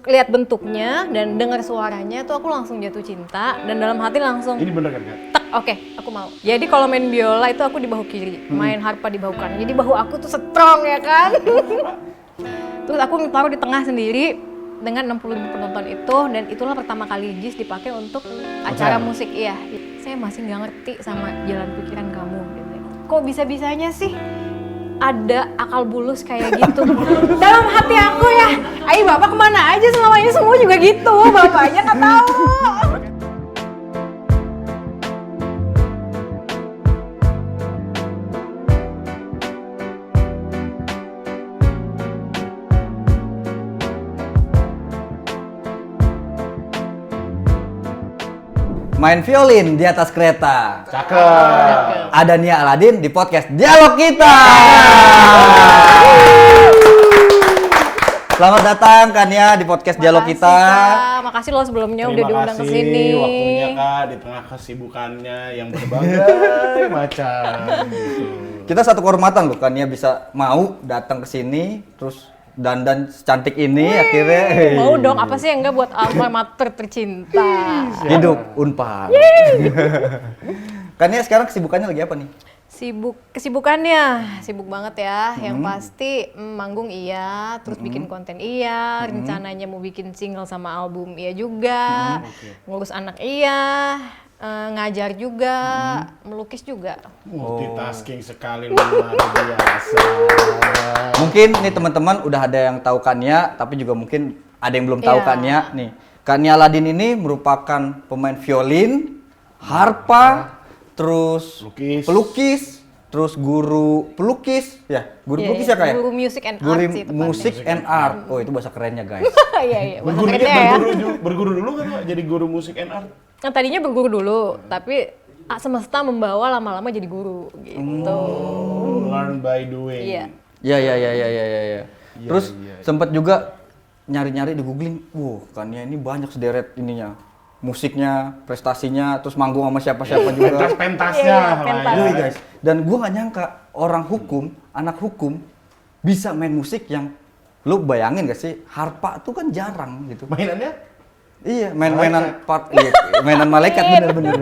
lihat bentuknya dan dengar suaranya tuh aku langsung jatuh cinta dan dalam hati langsung Ini bener kan Kak? tek, oke, aku mau. Jadi kalau main biola itu aku di bahu kiri, main harpa di bahu kanan. Jadi bahu aku tuh strong ya kan. Terus aku taruh di tengah sendiri dengan 60.000 penonton itu, dan itulah pertama kali JIS dipakai untuk acara musik. Iya, saya masih nggak ngerti sama jalan pikiran kamu. Gitu. Kok bisa-bisanya sih ada akal bulus kayak gitu dalam hati aku ya. Ayo bapak kemana aja selama ini, semua juga gitu, bapaknya nggak tahu. Main violin di atas kereta. Cakep. Ada Nia Aladin di podcast Dialog Kita. Selamat datang Kak Nia di podcast Dialog Kita. Kak. Makasih loh sebelumnya udah diundang ke sini. Terima kasih waktunya Kak di tengah kesibukannya yang berbagai macam. Gitu. Kita satu kehormatan loh Kak Nia bisa mau datang ke sini terus dandan secantik ini. Akhirnya. Mau dong, apa sih yang enggak buat alma mater tercinta. Hidup Unpad. Kak Nia sekarang kesibukannya lagi apa nih? Kesibukannya sibuk banget ya. Yang pasti manggung iya, terus bikin konten iya, rencananya mau bikin single sama album iya juga, ngurus anak iya, ngajar juga, melukis juga. Multitasking sekali luar biasa. Mungkin nih teman-teman udah ada yang tahu Kak Nia, tapi juga mungkin ada yang belum tahu Iya. Kak Nia nih. Kak Nia Aladin ini merupakan pemain violin, harpa, terus pelukis, terus guru pelukis, ya guru pelukis ya Kak ya? Guru music and Guru art sih tepatnya. music and art. Oh itu bahasa kerennya guys. Iya, iya, bahasa kerennya ya. Berguru dulu kan Kak, jadi guru musik and art. Nah, tadinya berguru dulu, tapi semesta membawa lama-lama jadi guru gitu. Learn by doing. Iya. Ya. Terus iya. sempet juga nyari-nyari di googling, Kak Nia ini banyak sederet ininya, musiknya, prestasinya, terus manggung sama siapa-siapa juga. Pentas-pentasnya. Iya, lah pentas. ya. Yoi guys, dan gua nggak nyangka orang hukum, anak hukum bisa main musik yang lu bayangin gak sih, harpa tuh kan jarang gitu. Mainannya? Iya, mainan part, iya, mainan malaikat bener.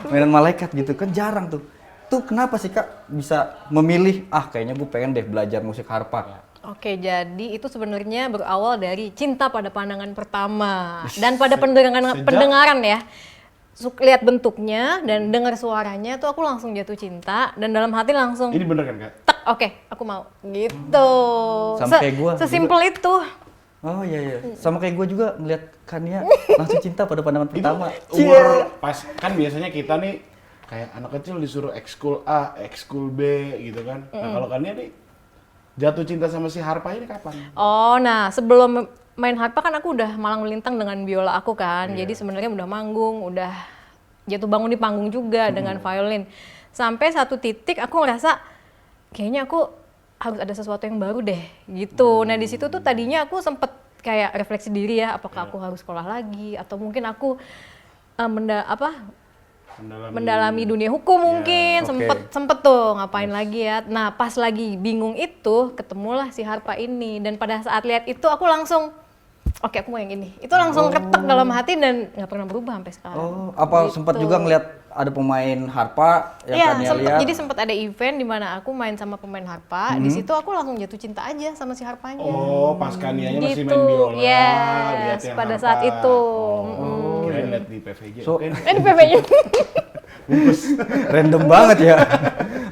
Mainan malaikat gitu kan jarang tuh. Tuh kenapa sih Kak bisa memilih kayaknya gue pengen deh belajar musik harpa. Oke, jadi itu sebenarnya berawal dari cinta pada pandangan pertama dan pada pendengaran ya. Lihat bentuknya dan dengar suaranya tuh aku langsung jatuh cinta dan dalam hati langsung Ini bener kan Kak? tek, oke, aku mau gitu. Sama kayak gua Sesimpel itu. Oh iya, sama kayak gue juga ngeliat Kak Nia langsung cinta pada pandangan pertama. Itu umur pas kan biasanya kita nih kayak anak kecil disuruh ekskul A, ekskul B gitu kan. Nah kalau Kania nih jatuh cinta sama si harpa ini kapan? Oh, nah sebelum main harpa kan aku udah malang melintang dengan biola aku kan. Jadi sebenarnya udah manggung, udah jatuh bangun di panggung juga dengan violin. Sampai satu titik aku ngerasa kayaknya aku harus ada sesuatu yang baru deh gitu. Nah di situ tuh tadinya aku sempet kayak refleksi diri ya, apakah aku harus sekolah lagi atau mungkin aku mendalami dunia hukum mungkin. Sempet tuh ngapain lagi ya. Nah pas lagi bingung itu ketemulah si harpa ini, dan pada saat lihat itu aku langsung oke, aku mau yang ini. Itu langsung ketek dalam hati dan nggak pernah berubah sampai sekarang. Oh, apa Gitu. sempat juga ngeliat ada pemain harpa yang Iya, Kak Nia lihat? jadi sempat ada event di mana aku main sama pemain harpa. Di situ aku langsung jatuh cinta aja sama si harpanya. Oh, pas Kanianya masih Gitu. main biola. lihat Yes, yang pada harpa. saat itu. Kirain lihat di PVJ. So- Oke. Di PV-nya. Random banget ya.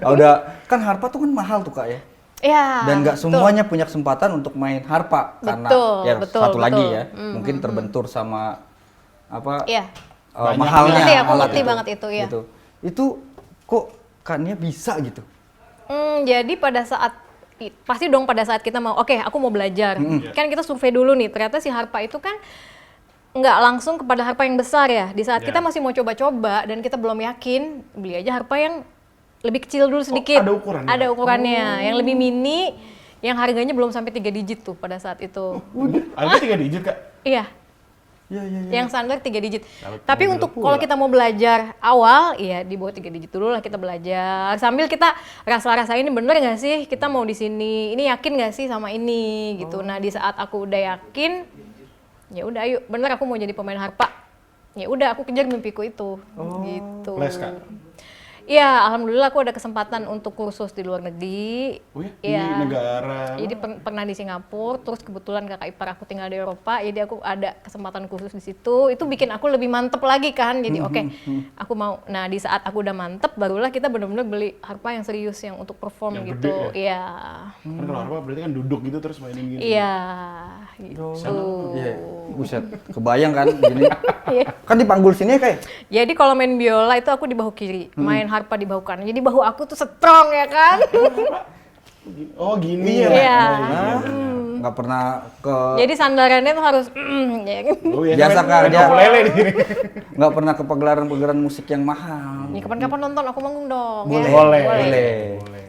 Udah kan harpa tuh kan mahal tuh Kak ya. Iya. Dan nggak betul. semuanya punya kesempatan untuk main harpa karena Betul, ya betul, satu lagi betul. ya, mungkin terbentur sama apa Iya. mahalnya Ngerti, aku alat ngerti banget itu, ya. Gitu. Itu kok Kak Nia bisa gitu? Jadi pada saat pasti dong pada saat kita mau aku mau belajar. Kan kita survei dulu nih, ternyata si harpa itu kan nggak langsung kepada harpa yang besar ya. Di saat kita masih mau coba-coba dan kita belum yakin, beli aja harpa yang lebih kecil dulu sedikit. ada ukurannya? Ada ukurannya, yang lebih mini, yang harganya belum sampai 3 digit tuh pada saat itu. Ada 3 digit Kak? Iya. Iya. Yang standar 3 digit. Kalau Tapi mobil untuk pula. kalau kita mau belajar awal, ya di bawah 3 digit dulu lah kita belajar. Sambil kita rasa-rasain ini bener nggak sih kita mau di sini, ini yakin nggak sih sama ini gitu. Nah di saat aku udah yakin, Ya udah, ayo, bener aku mau jadi pemain harpa. Ya udah, aku kejar mimpiku itu. Gitu. Les, Kak? Iya, alhamdulillah aku ada kesempatan untuk kursus di luar negeri. Oh ya? Iya. Di negara Jadi pernah di Singapura, terus kebetulan kakak ipar aku tinggal di Eropa, jadi aku ada kesempatan kursus di situ. Itu bikin aku lebih mantep lagi kan. Jadi oke, aku mau. Nah, di saat aku udah mantep, barulah kita benar-benar beli harpa yang serius yang untuk perform Yang gitu. gede Iya. kan kalau harpa berarti kan duduk gitu terus mainin gitu. Iya, gitu. Iya, buset. Kebayang kan gini. Iya. Kan dipanggul sini kayak. Jadi kalau main biola itu aku di bahu kiri, main harpa di bahu kanan. Jadi bahu aku tuh strong ya kan. Oh gini ya. Iya. Nggak pernah ke. Jadi sandarannya tuh harus ya kan. Oh, ya, Biasa, Kak, main dia- ukulele di sini. Nggak pernah ke pagelaran-pagelaran musik yang mahal. Nih kapan-kapan nonton aku manggung dong. Boleh, ya. boleh.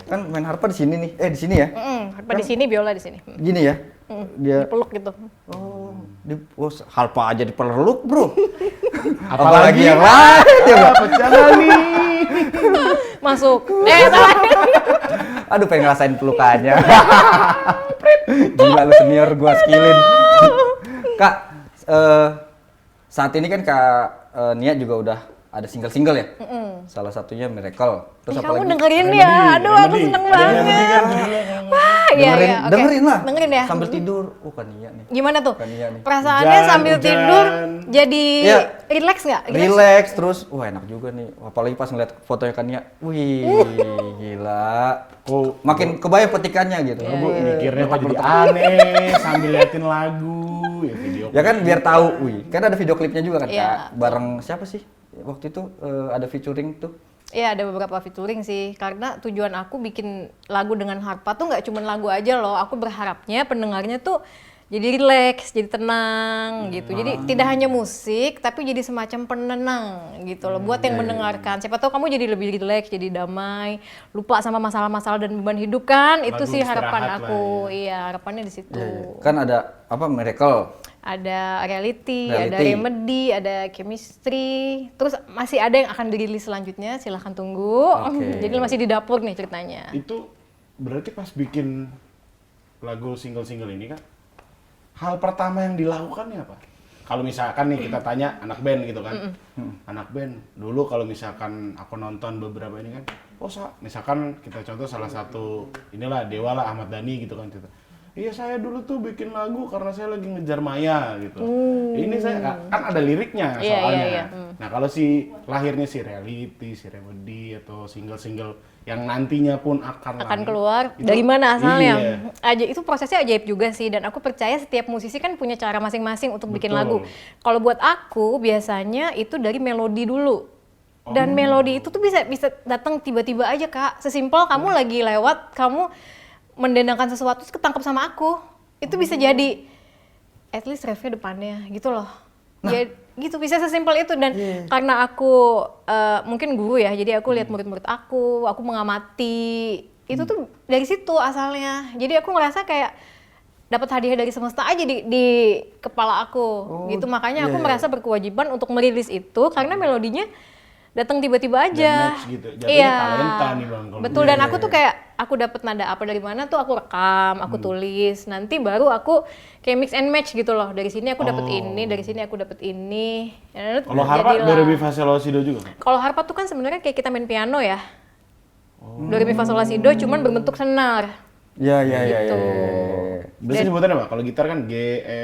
Kan main harpa di sini nih. Di sini ya. Harpa di sini, biola di sini. Gini ya. Dia Dipeluk gitu. harpa aja dipeluk, Bro. Apalagi yang lain ya, Bro. pecah nih. Masuk. Salah. Aduh, pengen ngerasain pelukannya. Gila lu senior, gua skillin. Kak, saat ini kan Kak Nia juga udah ada single-single ya? Salah satunya Miracle. Terus Ih, apa kamu lagi? dengerin ya? Aduh, aku Remedy. seneng Ada yang banget. Remedy kan judulnya. Wah, iya, Dengerin, iya. oke. dengerin lah. Dengerin ya. Sambil tidur. Oh, Kak Nia nih. Gimana tuh? Kan iya nih. Perasaannya Hujan, sambil hujan. tidur jadi Iya. relax nggak? Relax terus. Wah, enak juga nih. Apalagi pas ngeliat fotonya Kak Nia. Wih, gila. Oh, Makin kebayang petikannya gitu. Iya, gue mikirnya kok jadi aneh sambil liatin lagu ya video. Ya kan biar tahu, wih. Kan ada video klipnya juga kan, Iya. Kak. Bareng siapa sih? Waktu itu ada featuring tuh. Iya, ada beberapa featuring sih. Karena tujuan aku bikin lagu dengan harpa tuh nggak cuma lagu aja loh. Aku berharapnya pendengarnya tuh jadi relax, jadi tenang gitu. Jadi tidak hanya musik, tapi jadi semacam penenang gitu loh. Buat yang mendengarkan. Siapa tahu kamu jadi lebih relax, jadi damai, lupa sama masalah-masalah dan beban hidup kan. Itu Lagu sih harapan istirahat lah aku. Iya, harapannya di situ. Kan ada apa Miracle. Ada reality, ada Reality. remedy, ada chemistry. Terus masih ada yang akan dirilis selanjutnya, silahkan tunggu. Oke. Jadi masih di dapur nih ceritanya. Itu berarti pas bikin lagu single-single ini kan, hal pertama yang dilakukannya apa? Kalau misalkan nih kita tanya anak band gitu kan, anak band dulu kalau misalkan aku nonton beberapa ini kan, misalkan kita contoh salah satu inilah Dewa lah Ahmad Dhani gitu kan cerita. Iya saya dulu tuh bikin lagu karena saya lagi ngejar Maya gitu. Ini saya kan ada liriknya Iya, soalnya. iya. Nah kalau si lahirnya si reality, si remedy atau single-single yang nantinya pun akan lahir, Keluar itu- dari mana asalnya? Iya. Itu prosesnya ajaib juga sih, dan aku percaya setiap musisi kan punya cara masing-masing untuk bikin Betul. lagu. Kalau buat aku biasanya itu dari melodi dulu. Dan melodi itu tuh bisa datang tiba-tiba aja, Kak. Sesimpel kamu lagi lewat, kamu mendendangkan sesuatu terus ketangkep sama aku. Itu bisa jadi at least refnya depannya gitu loh. Ya gitu, bisa sesimpel itu. Dan karena aku mungkin guru ya, jadi aku lihat murid-murid aku mengamati. Itu tuh dari situ asalnya. Jadi aku ngerasa kayak dapat hadiah dari semesta aja di kepala aku gitu. Makanya aku merasa berkewajiban untuk merilis itu karena melodinya datang tiba-tiba aja. match gitu. Jatuhnya talenta nih, Bang, kalau Betul, gitu. dan aku tuh kayak aku dapat nada apa dari mana tuh aku rekam, aku tulis. Nanti baru aku kayak mix and match gitu loh. Dari sini aku dapat ini, dari sini aku dapat ini. Ya, Kalau harpa jadilah. Do Re Mi Fa Sol La Si Do juga kan? Kalau harpa tuh kan sebenarnya kayak kita main piano ya. Do Re Mi Fa Sol La Si Do cuman berbentuk senar. Ya. Gitu. Biasanya sebutannya apa? Kalau gitar kan G,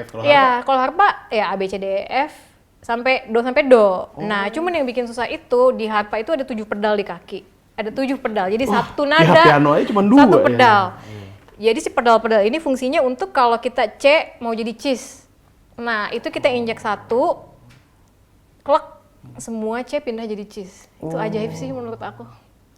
F, kalau harpa Ya, kalau harpa ya A B C D E F sampai do. Nah, cuman yang bikin susah itu di harpa itu ada 7 pedal di kaki. Ada 7 pedal. Jadi satu nada. piano aja cuma 2 satu ya. pedal. Jadi si pedal-pedal ini fungsinya untuk kalau kita C mau jadi cis. Nah, itu kita injek satu, klek, semua C pindah jadi cis. Itu ajaib sih menurut aku.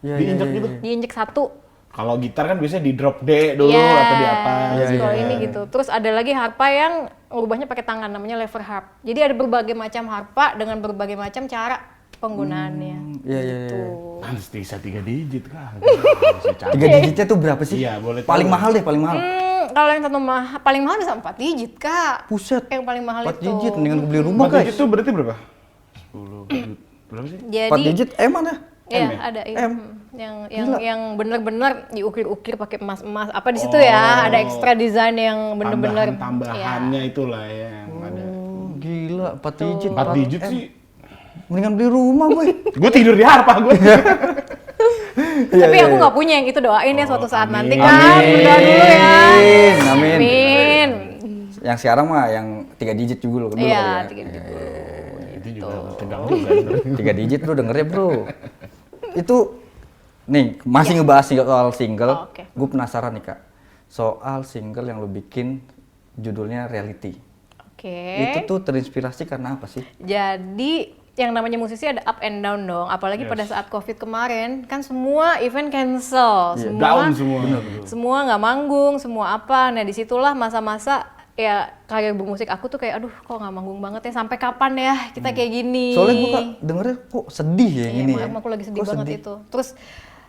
Diinjek gitu. Diinjek satu. Kalau gitar kan biasanya di drop D dulu Yes, atau di apa kalau ini gitu. Terus ada lagi harpa yang ngubahnya pakai tangan, namanya lever harp. Jadi ada berbagai macam harpa dengan berbagai macam cara penggunaannya. Iya. Gitu. Nanti bisa 3 digit kan. 3 digitnya tuh berapa sih? Iya, boleh Paling tahu. mahal deh, paling mahal. Kalau yang satu paling mahal bisa 4 digit, Kak. Buset. Yang paling mahal 4 itu. digit mendingan gue beli rumah, 4 guys. digit itu berarti berapa? 10 digit. Berapa sih? 4 Jadi digit mana? iya, M ya? ada iya. M. Yang bener-bener diukir-ukir pakai emas-emas. Apa di situ ya? Ada extra design yang bener-bener Tambahan-tambahannya itulah ya yang ada. Gila, 4 digit. 4 digit sih. Mendingan beli rumah, boy. Gue tidur di Harpa gue. Tapi aku nggak punya yang itu, doain ya suatu saat nanti kan. Amin. Berdoa dulu ya. Amin. Amin. Yang sekarang mah yang 3 digit juga dulu. Iya, kali ya. 3 digit. Itu juga tegang juga. 3 digit lu denger ya, bro. Itu nih masih ngebahas soal single. Oh, oke. Gue penasaran nih, Kak. Soal single yang lu bikin judulnya Reality. Oke. Itu tuh terinspirasi karena apa sih? Jadi yang namanya musisi ada up and down dong, apalagi pada saat COVID kemarin kan semua event cancel, Down semua. semua nggak manggung, semua apa. Nah disitulah masa-masa ya karir bermusik aku tuh kayak aduh kok nggak manggung banget ya, sampai kapan ya kita kayak gini. Soalnya gue Kak dengernya kok sedih ya Iya, ini ya. emang aku lagi sedih Kok banget sedih? itu. Terus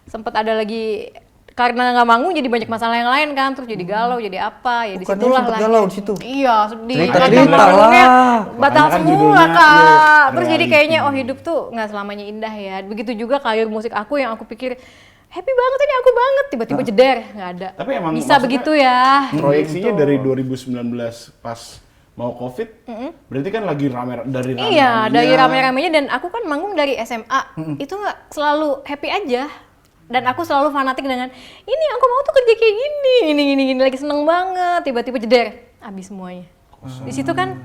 sempat ada lagi karena nggak manggung jadi banyak masalah yang lain kan, terus jadi galau, jadi apa ya, Bukannya disitulah sempet lah. galau di situ? Iya sedih. Cerita-cerita Karena manggungnya lah. batal Makanya kan semua judulnya, kak. iya, Terus jadi reality. kayaknya oh hidup tuh nggak selamanya indah ya. Begitu juga karir musik aku yang aku pikir happy banget ini aku banget, tiba-tiba jeder nggak ada. Tapi emang bisa maksudnya begitu ya. Proyeksinya Gitu. dari 2019 pas mau COVID, berarti kan lagi rame dari rame. Iya, dari rame-ramenya, dan aku kan manggung dari SMA. Itu nggak selalu happy aja. Dan aku selalu fanatik dengan, ini aku mau tuh kerja kayak gini, lagi seneng banget, tiba-tiba jeder, habis semuanya. Di situ kan,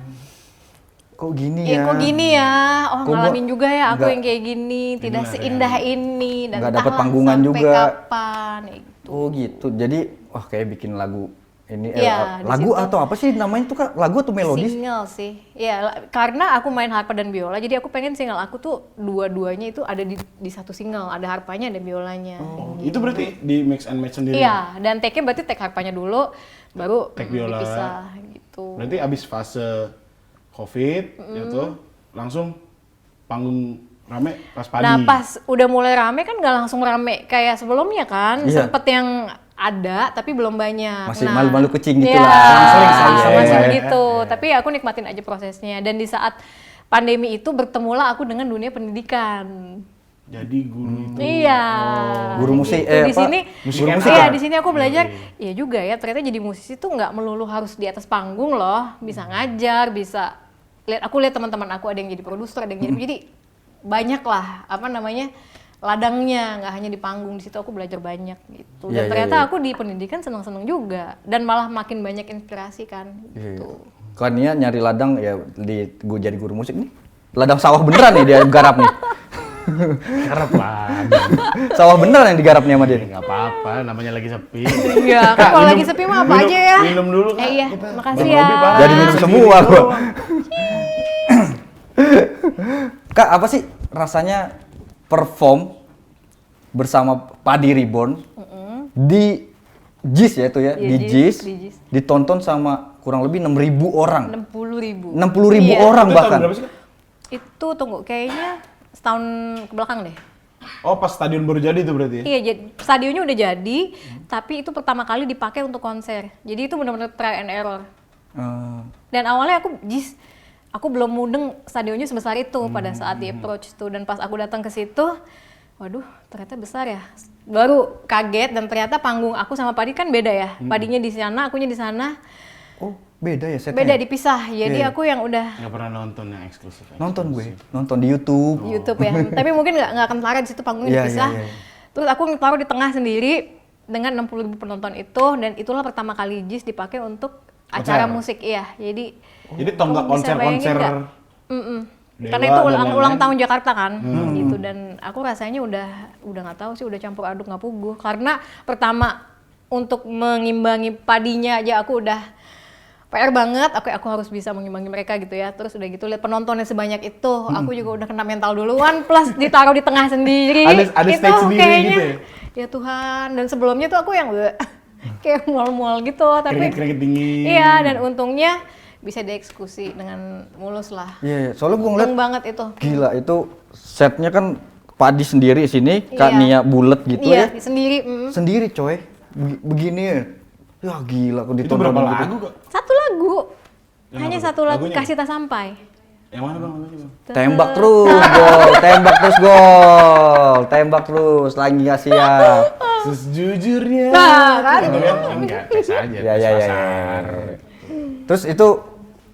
Kok gini ya? kok gini ya, oh Kok ngalamin gua juga ya aku nggak- yang kayak gini, tidak Inilah seindah ini, dan Nggak dapet entahlah panggungan sampai juga. kapan. Ya gitu. Oh gitu. Jadi wah kayak bikin lagu ini Iya, di lagu situ. atau apa sih namanya tuh Kak? Lagu atau melodis? Single sih, ya karena aku main harpa dan biola, jadi aku pengen single aku tuh dua-duanya itu ada di satu single, ada harpanya, ada biolanya. Itu berarti di mix and match sendiri. Iya, dan take-nya berarti take harpanya dulu, baru Take biola. dipisah gitu. Berarti abis fase COVID gitu, langsung panggung rame pas pagi. Nah pas udah mulai rame kan nggak langsung rame kayak sebelumnya kan, Iya. sempet yang ada tapi belum banyak. Masih malu-malu kucing gitu iya, lah. Seling-seling. masih Iya. begitu. Tapi aku nikmatin aja prosesnya. Dan di saat pandemi itu bertemulah aku dengan dunia pendidikan. Jadi guru itu. Iya. Guru musik, gitu. Di apa? sini, Musik Guru enak. musik iya ya? di sini aku belajar. Iya juga ya. Ternyata jadi musisi tuh nggak melulu harus di atas panggung loh. Bisa ngajar, bisa lihat. Aku lihat teman-teman aku ada yang jadi produser, ada yang jadi banyak lah. Apa namanya? Ladangnya nggak hanya di panggung. Di situ aku belajar banyak gitu. Iya, Dan iya, ternyata iya. aku di pendidikan seneng-seneng juga. Dan malah makin banyak inspirasi kan. Iya. Gitu. Kan Nia nyari ladang ya di gue jadi guru musik nih. Ladang sawah beneran nih dia garap nih. Garap lah. Sawah beneran yang digarap nih sama dia. Nggak apa-apa, namanya lagi sepi. Iya, kan kalau lagi sepi mah apa aja ya. Minum dulu Kak. Iya, Kita. makasih Bang ya. Robi, Pak. Jadi minum semua gua. Kak, apa sih rasanya perform bersama Padi Reborn di JIS ya itu ya, Iya, di JIS, JIS, di JIS. ditonton sama kurang lebih 6.000 orang. 60.000. 60.000 Iya. orang Itu tahun bahkan. berapa sih, Kak? Itu tunggu kayaknya setahun ke belakang deh. Oh, pas stadion baru jadi itu berarti ya? Iya, jadi stadionnya udah jadi, tapi itu pertama kali dipakai untuk konser. Jadi itu benar-benar try and error. Dan awalnya aku belum mudeng stadionnya sebesar itu pada saat di approach tuh, dan pas aku datang ke situ, waduh, ternyata besar ya. Baru kaget, dan ternyata panggung aku sama Padi kan beda ya. Padinya di sana, akunya di sana. Oh, beda ya setnya? Beda dipisah. Jadi Iya. aku yang udah Nggak pernah nonton yang eksklusif. Nonton gue, nonton di YouTube. di YouTube ya. Tapi mungkin nggak akan parah di situ panggungnya Iya, dipisah. iya, iya. Terus aku taruh di tengah sendiri dengan 60.000 penonton itu, dan itulah pertama kali JIS dipakai untuk acara Konser. musik iya. Jadi Jadi tonggak kamu bisa bayangin konser-konser nggak? Mm-mm. Dewa Karena itu dan ulang lain-lain. tahun Jakarta kan, gitu. Dan aku rasanya udah nggak tahu sih, udah campur aduk nggak puguh. Karena pertama untuk mengimbangi Padinya aja aku udah PR banget. Aku harus bisa mengimbangi mereka gitu ya. Terus udah gitu lihat penontonnya sebanyak itu, aku juga udah kena mental duluan. Plus ditaruh di tengah sendiri. Ada itu stage sendiri kayaknya, gitu ya? Ya Tuhan. Dan sebelumnya tuh aku yang kayak mual-mual gitu. Tapi Keringet-keringet dingin. iya, dan untungnya bisa dieksekusi dengan mulus lah. Iya, iya. Soalnya gue ngeliat Untung banget itu. gila itu setnya kan Padi sendiri sini, Kak Iya. Nia bulet gitu Iya, ya. sendiri. Sendiri coy, begini ya. Ya gila aku Itu ditonton berapa gitu. lagu, Kak? Satu lagu. Yang Hanya apa? satu lagu, Lagunya? Kasih Tak Sampai. Yang mana Bang? Lagunya, Bang? Tembak terus gol, tembak terus gol, tembak terus lagi nggak siap. Sejujurnya. Nah, kan? Itu kan enggak, biasa aja. Ya, ya, tes ya, pasar. Terus itu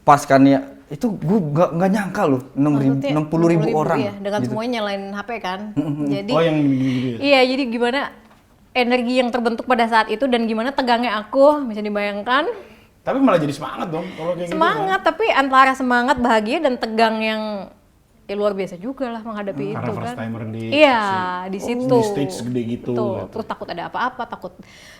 pas kan ya itu gue nggak nyangka loh 60.000 orang. Iya, dengan gitu. semuanya nyalain HP kan. Jadi Oh yang gitu ya? iya, jadi gimana energi yang terbentuk pada saat itu dan gimana tegangnya aku bisa dibayangkan. Tapi malah jadi semangat dong kalau kayak Semangat, tapi antara semangat, bahagia dan tegang yang ya luar biasa juga lah menghadapi itu Karena first kan. timer di Iya, di situ. di stage gede gitu. Betul. Terus takut ada apa-apa, takut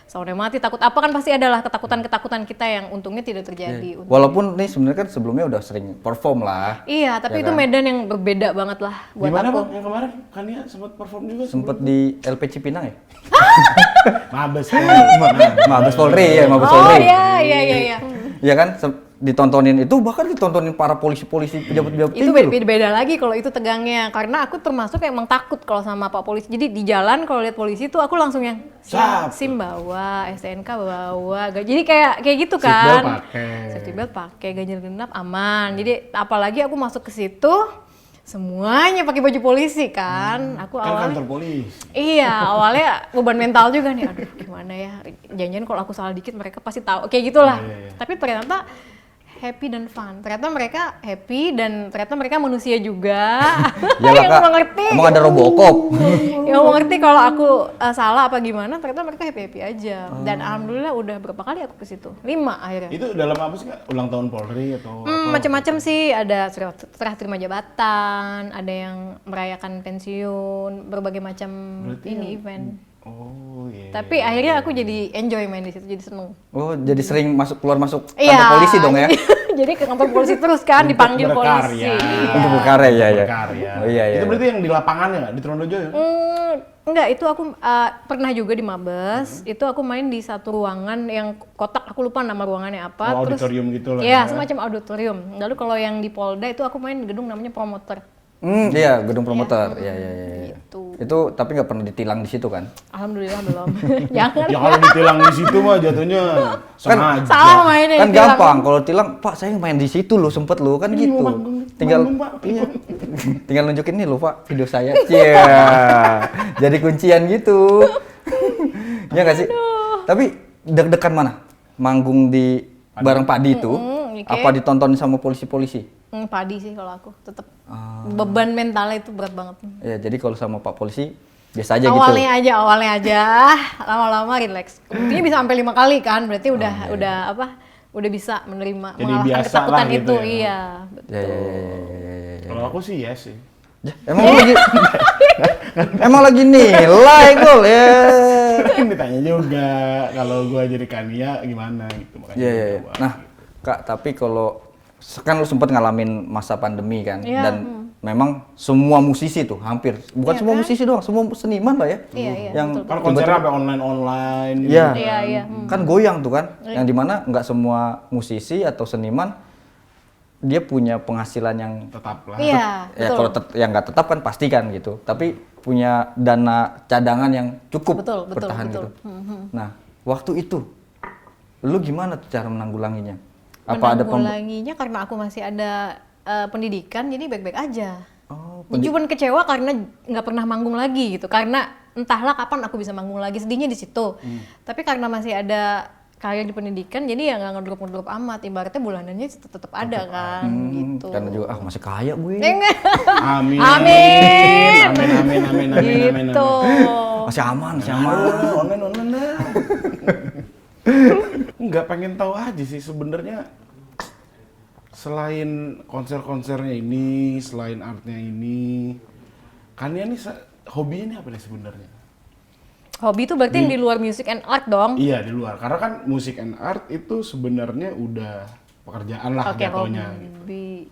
soundnya mati, takut apa kan pasti adalah ketakutan-ketakutan kita yang untungnya tidak terjadi. Walaupun nih sebenarnya kan sebelumnya udah sering perform lah. Iya, tapi Ya itu kan? medan yang berbeda banget lah buat Di mana aku. Bang yang kemarin? Kania sempat perform juga. Sempet di LP Cipinang ya? Mabes. Mabes Polri ya, Mabes Oh Polri. iya, iya. Iya kan ditontonin itu, bahkan ditontonin para polisi-polisi pejabat-pejabat Itu tinggi loh. beda lagi kalau itu tegangnya, karena aku termasuk emang takut kalau sama Pak Polisi. Jadi di jalan kalau lihat polisi tuh aku langsung yang Cap. SIM bawa, STNK bawa, jadi kayak gitu Seatbelt kan. pakai. Safety belt pakai, ganjil genap aman. Jadi apalagi aku masuk ke situ semuanya pakai baju polisi kan. Aku Kan awalnya kantor polisi. iya, awalnya beban mental juga nih. Aduh, gimana ya? Jangan-jangan kalau aku salah dikit mereka pasti tahu. Kayak gitulah. Iya. Tapi ternyata happy dan fun. Ternyata mereka happy dan ternyata mereka manusia juga. Iyalah, yang Kak. mengerti. Emang ada Robocop. Yang mengerti kalau aku salah apa gimana, ternyata mereka happy-happy aja. Dan alhamdulillah udah berapa kali aku ke situ? 5 akhirnya. Itu dalam apa sih Kak? Ulang tahun Polri atau apa? Macam-macam sih, ada serah terima jabatan, ada yang merayakan pensiun, berbagai macam event. Oh iya. Tapi akhirnya aku jadi enjoy main di situ, jadi seneng. Oh, jadi sering keluar masuk Iya. kantor polisi dong ya? Jadi ke kantor polisi terus kan, dipanggil polisi. berkarya. Untuk berkarya ya. Berkarya. Oh iya iya. Itu berarti yang di lapangannya nggak? Di Trondojo ya? Enggak, itu aku pernah juga di Mabes. Itu aku main di satu ruangan yang kotak, aku lupa nama ruangannya apa. Oh, auditorium gitu lah Iya, ya. semacam auditorium. Lalu kalau yang di Polda itu aku main di gedung namanya Promoter. Iya, gedung promotor. Iya iya iya. Gitu. Itu tapi nggak pernah ditilang di situ kan? Alhamdulillah belum. Jangan. Ya kalau ditilang di situ mah jatuhnya sengaja. Salah mainnya. Kan ditilang. gampang kalau tilang, Pak saya main di situ loh, sempet loh kan gitu. Tinggal iya. Tinggal nunjukin nih loh Pak video saya. Iya. Jadi kuncian gitu. Ya nggak sih? Tapi deg-degan mana? Manggung di bareng Padi itu? oke. Apa ditonton sama polisi-polisi? Padi sih kalau aku tetap beban mentalnya itu berat banget. Ya jadi kalau sama Pak Polisi biasa aja gitu. Awalnya aja, lama-lama relax. Buktinya bisa sampai 5 kali kan, berarti udah bisa menerima, Jadi mengalahkan biasa ketakutan lah gitu itu. ya. Iya, Ya, betul. ya. Kalau aku sih yes sih. Ya, emang lagi nilai gol ya. Kan ditanya juga kalau gua jadi Kania gimana gitu makanya. Iya, gua iya. coba. Nah, Kak, tapi kalau kan lu sempat ngalamin masa pandemi kan, Iya, dan memang semua musisi tuh hampir, bukan Iya semua kan? musisi doang, semua seniman lah ya, Iya, yang betul. Kan konser apa online gitu. Iya. Iya. Kan goyang tuh kan, yang dimana nggak semua musisi atau seniman dia punya penghasilan yang Tetap lah. Iya, ya betul. kalau yang nggak tetap kan pasti kan gitu, tapi punya dana cadangan yang cukup Betul, bertahan betul. gitu. Nah, waktu itu lu gimana tuh cara menanggulanginya? Apa ada Menanggulanginya karena aku masih ada pendidikan, jadi baik-baik aja. Oh, Cuman kecewa karena nggak pernah manggung lagi gitu, karena entahlah kapan aku bisa manggung lagi, sedihnya di situ. Tapi karena masih ada karir di pendidikan, jadi ya nggak ngedrop amat, ibaratnya bulanannya tetap ada kan, gitu. karena juga masih kaya gue. Enggak. Amin. Amin. Amin. Gitu. Masih aman, masih aman. Online dah. Nggak pengen tahu aja sih sebenarnya, selain konser-konsernya ini, selain artnya ini, Kania nih hobinya ini apa nih sebenarnya? Hobi itu berarti yang di luar music and art dong. Iya di luar, karena kan musik and art itu sebenarnya udah pekerjaan lah Oke, jatuhnya. hobi.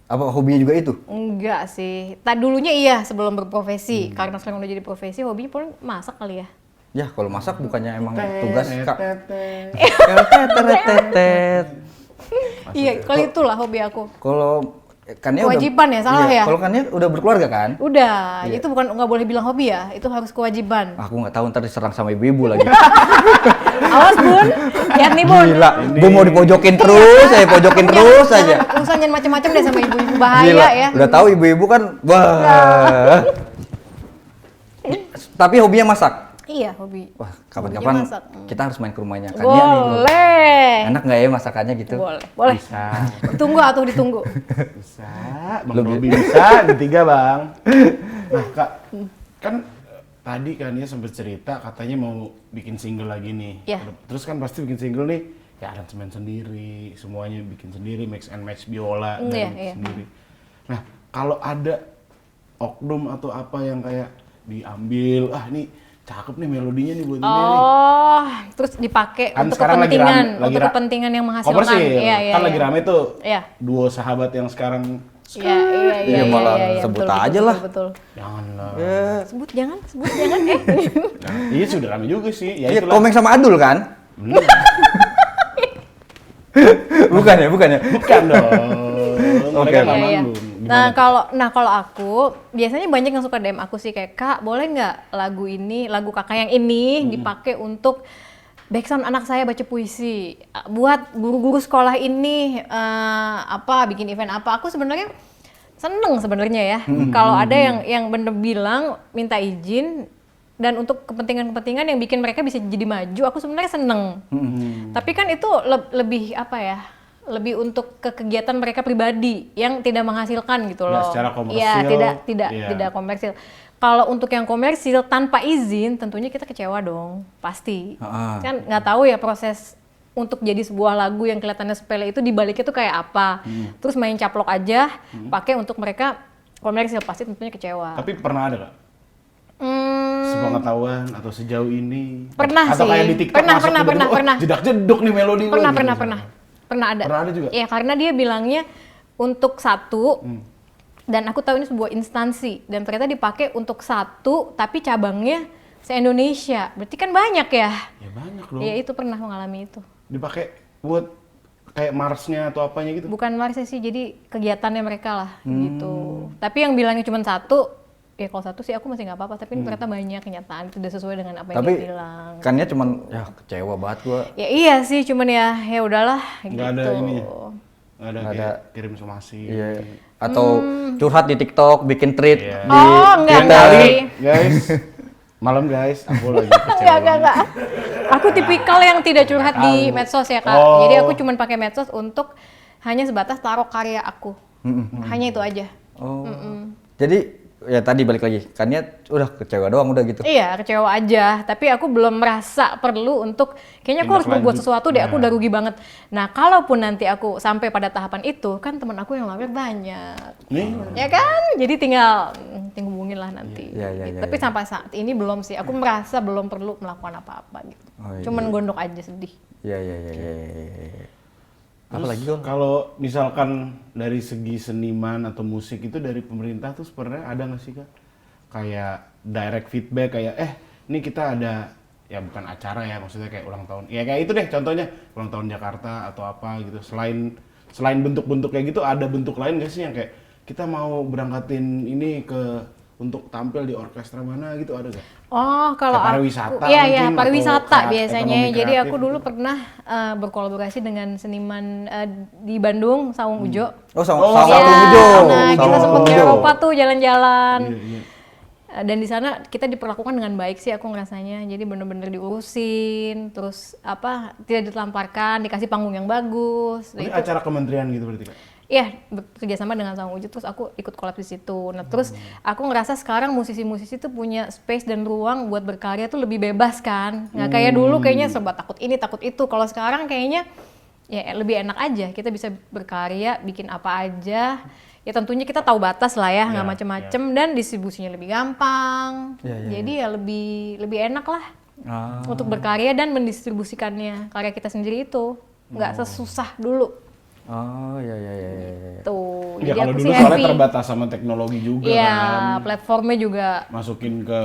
Apa hobinya juga itu? Enggak sih. Dulunya iya sebelum berprofesi. Karena sekarang udah jadi profesi, hobinya paling masak kali ya. Ya, kalau masak bukannya emang tugas Kak. Iya, kalau itulah hobi aku. Kalau Kania Kewajiban ya, salah ya? Kalau Kania udah berkeluarga kan? Udah, itu bukan nggak boleh bilang hobi ya, itu harus kewajiban. Aku nggak tahu ntar diserang sama ibu-ibu lagi. Awas Bun, lihat nih Bun. Gila, gue mau dipojokin terus, saya pojokin terus aja. Usah jangan macam-macam deh sama ibu-ibu, bahaya Gila, ya. udah tahu ibu-ibu kan, wah. Tapi hobinya masak. Iya, hobi. Wah, Hobinya kapan-kapan masak. kita harus main ke rumahnya kan nih. Boleh. Enak nggak ya masakannya gitu? Boleh. Bisa. Ditunggu atau ditunggu. Bisa. Bang Robi bisa, bertiga Bang. Nah Kak, kan tadi kan ya sempat cerita katanya mau bikin single lagi nih. Iya. Terus kan pasti bikin single nih, ya aransemen sendiri, semuanya bikin sendiri, mix and match biola Iya, dan iya. sendiri. Nah, kalau ada oknum atau apa yang kayak diambil, ini cakep nih melodinya nih buat ini nih. Oh, terus dipakai Kan untuk sekarang lagi kepentingan, rame- lagi untuk ra- kepentingan yang menghasilkan. Komersil, Iya. kan lagi rame tuh Iya. duo sahabat yang sekarang Iya, malah sebut aja lah. Betul. janganlah. Sebut jangan. Nah, iya sudah rame juga sih. Ya Iya, itulah. Komeng sama Adul kan? Bener. Bukan ya? Bukan dong. Oke. Mereka nggak Iya. manggung. Nah kalau aku biasanya banyak yang suka DM aku sih kayak, Kak boleh nggak lagu kakak yang ini dipakai untuk background anak saya baca puisi, buat guru-guru sekolah ini bikin event apa. Aku sebenarnya seneng sebenarnya ya kalau ada yang bener bilang minta izin dan untuk kepentingan-kepentingan yang bikin mereka bisa jadi maju, aku sebenarnya seneng. Tapi kan itu lebih apa ya? Lebih untuk ke kegiatan mereka pribadi yang tidak menghasilkan gitu loh. Nggak secara komersil. Iya, tidak Iya. komersil. Kalau untuk yang komersil tanpa izin, tentunya kita kecewa dong, pasti. Kan nggak tahu ya proses untuk jadi sebuah lagu yang kelihatannya sepele itu dibaliknya tuh kayak apa. Terus main caplok aja, pakai untuk mereka komersil, pasti tentunya kecewa. Tapi pernah ada nggak? Sepengetahuan atau sejauh ini? Pernah atau sih. kayak di TikTok Pernah, masuk pernah, tiba-tiba, pernah. jedak-jeduk nih melodi gua gitu. Pernah ada. Pernah ada juga? Iya, karena dia bilangnya untuk satu, dan aku tahu ini sebuah instansi, dan ternyata dipakai untuk satu, tapi cabangnya se-Indonesia. Berarti kan banyak ya? Ya banyak dong. Iya, itu pernah mengalami itu. Dipakai buat kayak Marsnya atau apanya gitu. Bukan Marsnya sih, jadi kegiatannya mereka lah, gitu. Tapi yang bilangnya cuma satu, ya kalau satu sih aku masih nggak apa-apa, tapi ternyata banyak kenyataan tidak sesuai dengan apa yang Tapi dia bilang. kannya cuman ya kecewa banget gua. Ya iya sih, cuman ya udahlah gitu. Nggak ada ininya? Nggak ada Nggak kayak ada. kirim somasi. Iya. Atau curhat di TikTok, bikin tweet Iya. di Oh, enggak Twitter. sih. Guys, malam guys, aku lagi kecewa. Enggak. Aku tipikal yang tidak curhat di medsos ya, Kak. Oh. Jadi aku cuma pakai medsos untuk hanya sebatas taruh karya aku. Hanya itu aja. Oh. Jadi ya tadi balik lagi, kannya udah kecewa doang udah gitu. Iya, kecewa aja. Tapi aku belum merasa perlu untuk, kayaknya aku harus Tindak berbuat lanjut. sesuatu deh, aku udah rugi banget. Nah, kalaupun nanti aku sampai pada tahapan itu, kan teman aku yang lamar banyak. Nih, Ya kan? Jadi tinggal hubungin lah nanti. Iya, iya, Gitu. iya, Tapi iya. sampai saat ini belum sih. Aku merasa belum perlu melakukan apa-apa gitu. Oh, iya. Cuman gondok aja sedih. Iya. Apalagi terus kalau misalkan dari segi seniman atau musik itu dari pemerintah tuh sebenarnya ada nggak sih Kak? Kayak direct feedback kayak ini kita ada ya bukan acara ya maksudnya kayak ulang tahun. Ya kayak itu deh contohnya ulang tahun Jakarta atau apa gitu. Selain bentuk-bentuk kayak gitu ada bentuk lain nggak sih yang kayak kita mau berangkatin ini untuk tampil di orkestra mana gitu ada nggak? Oh, kalau Kayak aku, pariwisata iya mungkin, atau pariwisata biasanya. ekonomi Jadi kreatif aku dulu gitu. pernah berkolaborasi dengan seniman di Bandung, Sawung Ujo. Oh, sama Oh, sama Iya, Sawung Ujo. nah kita Sawung sempat ke Ujo. Eropa tuh jalan-jalan. Iya. Dan di sana kita diperlakukan dengan baik sih aku ngerasanya. Jadi bener-bener diurusin, terus tidak ditelamparkan, dikasih panggung yang bagus. Ini Itu- acara kementerian gitu berarti Kak? Iya, bekerja sama dengan Sawung Ujo, terus aku ikut collab di situ. Nah, terus aku ngerasa sekarang musisi-musisi tuh punya space dan ruang buat berkarya tuh lebih bebas kan. Nggak kayak dulu kayaknya serba takut ini, takut itu. Kalau sekarang kayaknya ya lebih enak aja. Kita bisa berkarya, bikin apa aja. Ya tentunya kita tahu batas lah ya, nggak macem-macem. Dan distribusinya lebih gampang. Jadi ya lebih enak lah untuk berkarya dan mendistribusikannya. Karya kita sendiri itu nggak sesusah dulu. Oh, iya. Tuh, Ya jadi kalau aku dulu sih soalnya happy. terbatas sama teknologi juga Iya, kan. platformnya juga. Masukin ke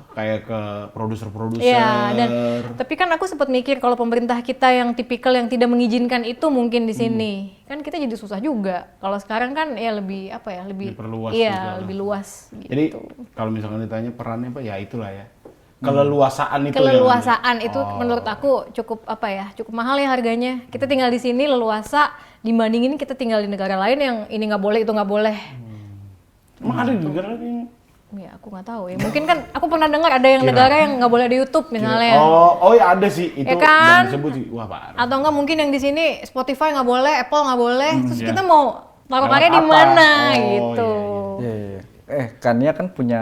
kayak ke produser-produser. Iya, dan tapi kan aku sempat mikir kalau pemerintah kita yang tipikal yang tidak mengizinkan itu mungkin di sini. Kan kita jadi susah juga. Kalau sekarang kan ya lebih lebih Diperluas juga iya, lah. lebih luas gitu. Jadi kalau misalkan ditanya perannya apa ya itulah ya. Keleluasaan itu Keleluasaan yang itu menurut aku cukup cukup mahal ya harganya. Kita tinggal di sini leluasa dibandingin kita tinggal di negara lain yang ini nggak boleh itu nggak boleh. emang ada juga kan yang Ya aku nggak tahu ya. Mungkin kan aku pernah dengar ada yang negara yang nggak boleh di YouTube misalnya. Oh ya ada sih itu Ya kan? yang disebut sih. Wah parah. Atau enggak mungkin yang di sini Spotify nggak boleh, Apple nggak boleh. Terus Iya. kita mau taruh Lewat karya di apa? mana Oh, gitu. Iya, iya. Kania kan punya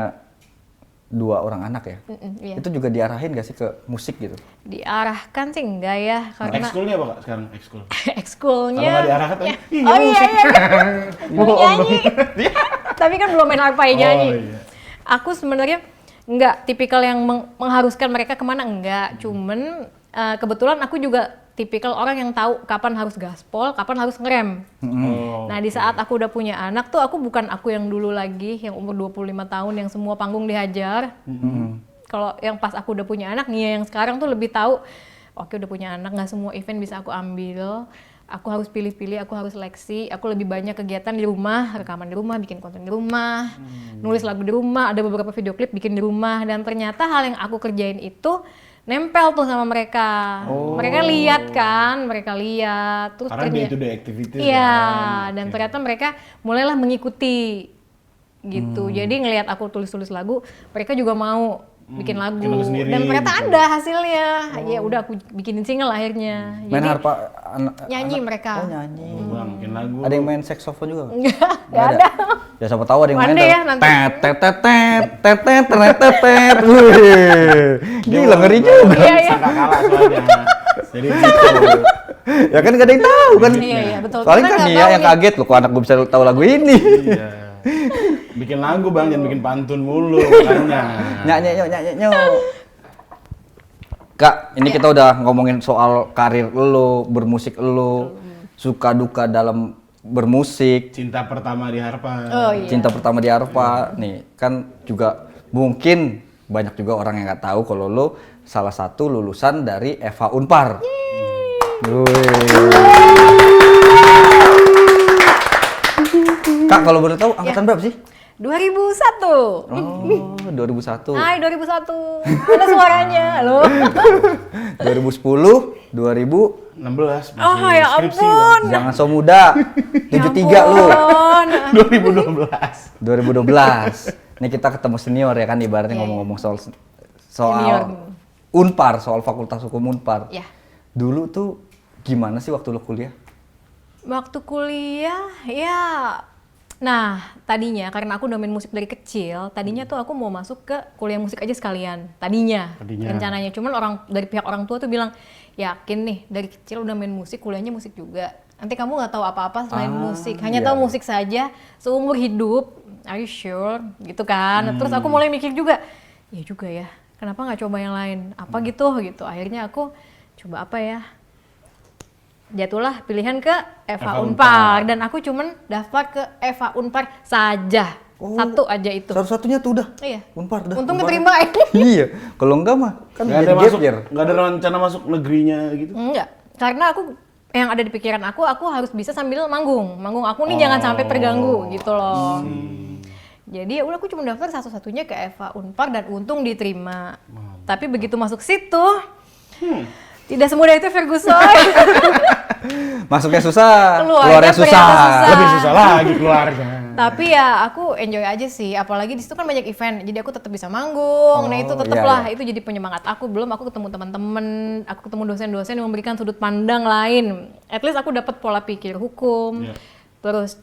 2 orang anak ya. Iya. Itu juga diarahin gak sih ke musik gitu? Diarahkan sih enggak ya karena Ekskulnya apa Kak sekarang ekskul? ekskulnya. Kalau nggak diarahkan tadi, ih, Oh iya musik. iya. Mau nyanyi. Tapi kan belum main harpa ya nyanyi. Oh, iya. Aku sebenarnya enggak tipikal yang mengharuskan mereka kemana, enggak. Cuman kebetulan aku juga tipikal orang yang tahu kapan harus gaspol, kapan harus ngerem. Oh, Nah, di saat aku udah punya anak tuh aku bukan aku yang dulu lagi yang umur 25 tahun yang semua panggung dihajar. Kalau yang pas aku udah punya anak nih yang sekarang tuh lebih tahu oke udah punya anak nggak semua event bisa aku ambil. Aku harus pilih-pilih, aku harus seleksi, aku lebih banyak kegiatan di rumah, rekaman di rumah, bikin konten di rumah, nulis lagu di rumah, ada beberapa video klip bikin di rumah dan ternyata hal yang aku kerjain itu nempel tuh sama mereka. Mereka lihat kan, mereka lihat. Terus karena day to day activity. iya, kan. dan Oke. ternyata mereka mulailah mengikuti gitu. Jadi ngelihat aku tulis-tulis lagu, mereka juga mau bikin lagu. bikin lagu sendiri, Dan ternyata gitu. ada hasilnya. Ya udah aku bikinin single akhirnya. Main Jadi harpa nyanyi mereka. Oh nyanyi. Bang, bikin lagu. Ada yang main saxophone juga? Nggak ada. Ya siapa tahu ada yang main. Pandai tuh. ya nanti. Tet tet tet tet tet tet tet tet tet. Wih. Gila ngeri juga. Iya, iya. Sangka kalah soalnya. Jadi gitu. Ya kan gak ada yang tahu kan. Iya, iya, betul. Soalnya Kita kan nggak dia tahu yang nih. kaget loh kok anak gue bisa tahu lagu ini. Iya. Bikin lagu bang, jangan bikin pantun mulu makanya. Nyanyi nyok nyanyi nyok. Kak, ini kita udah ngomongin soal karir lo, bermusik lo, suka duka dalam bermusik, Cinta pertama di Harpa. Oh iya. cinta pertama di Arpa. Nih, kan juga mungkin banyak juga orang yang nggak tahu kalau lo salah satu lulusan dari Eva Unpar. Kak, kalau boleh tahu angkatan berapa sih? 2001. Oh, 2001. Hai 2001. Ada suaranya, halo. 2010, 2000, 16 masih Oh ya skripsi, ampun. jangan so muda. 73 lu. Ampun. Bang. 2012. Nih kita ketemu senior ya kan ibaratnya Iya, ngomong-ngomong soal Senior. Unpar, soal Fakultas Hukum Unpar. Ya. Dulu tuh gimana sih waktu lu kuliah? Waktu kuliah ya. Nah, tadinya karena aku udah main musik dari kecil, tadinya tuh aku mau masuk ke kuliah musik aja sekalian. Tadinya. Rencananya. Cuman dari pihak orang tua tuh bilang, "Yakin nih dari kecil udah main musik, kuliahnya musik juga. Nanti kamu nggak tahu apa-apa selain musik. Hanya iya. tahu musik saja seumur hidup. Are you sure?" Gitu kan. Terus aku mulai mikir juga, ya juga ya. Kenapa nggak coba yang lain? Apa gitu. Akhirnya aku coba apa ya? Jatuhlah pilihan ke Eva Unpar dan aku cuman daftar ke Eva Unpar saja. Satu aja itu. Satu-satunya tuh udah. Iya. Unpar dah. Untung Unpar. keterima. Iya, kalau enggak mah kan Nggak jadi ada gap masuk, year. nggak ada rencana masuk negerinya gitu. Enggak. Karena aku yang ada di pikiran aku harus bisa sambil manggung. Manggung aku nih jangan sampai terganggu gitu loh. Jadi ya udah aku cuma daftar satu-satunya ke Eva Unpar dan untung diterima. Tapi begitu masuk situ, tidak semudah itu Ferguson. Masuknya susah, Keluarnya keluarnya susah. ternyata susah. Lebih susah lagi keluarnya. Tapi ya aku enjoy aja sih, apalagi di situ kan banyak event, jadi aku tetap bisa manggung. Nah itu tetap iya, lah, iya. itu jadi penyemangat aku. Belum aku ketemu teman-teman, aku ketemu dosen-dosen yang memberikan sudut pandang lain. At least aku dapat pola pikir hukum, Iya. terus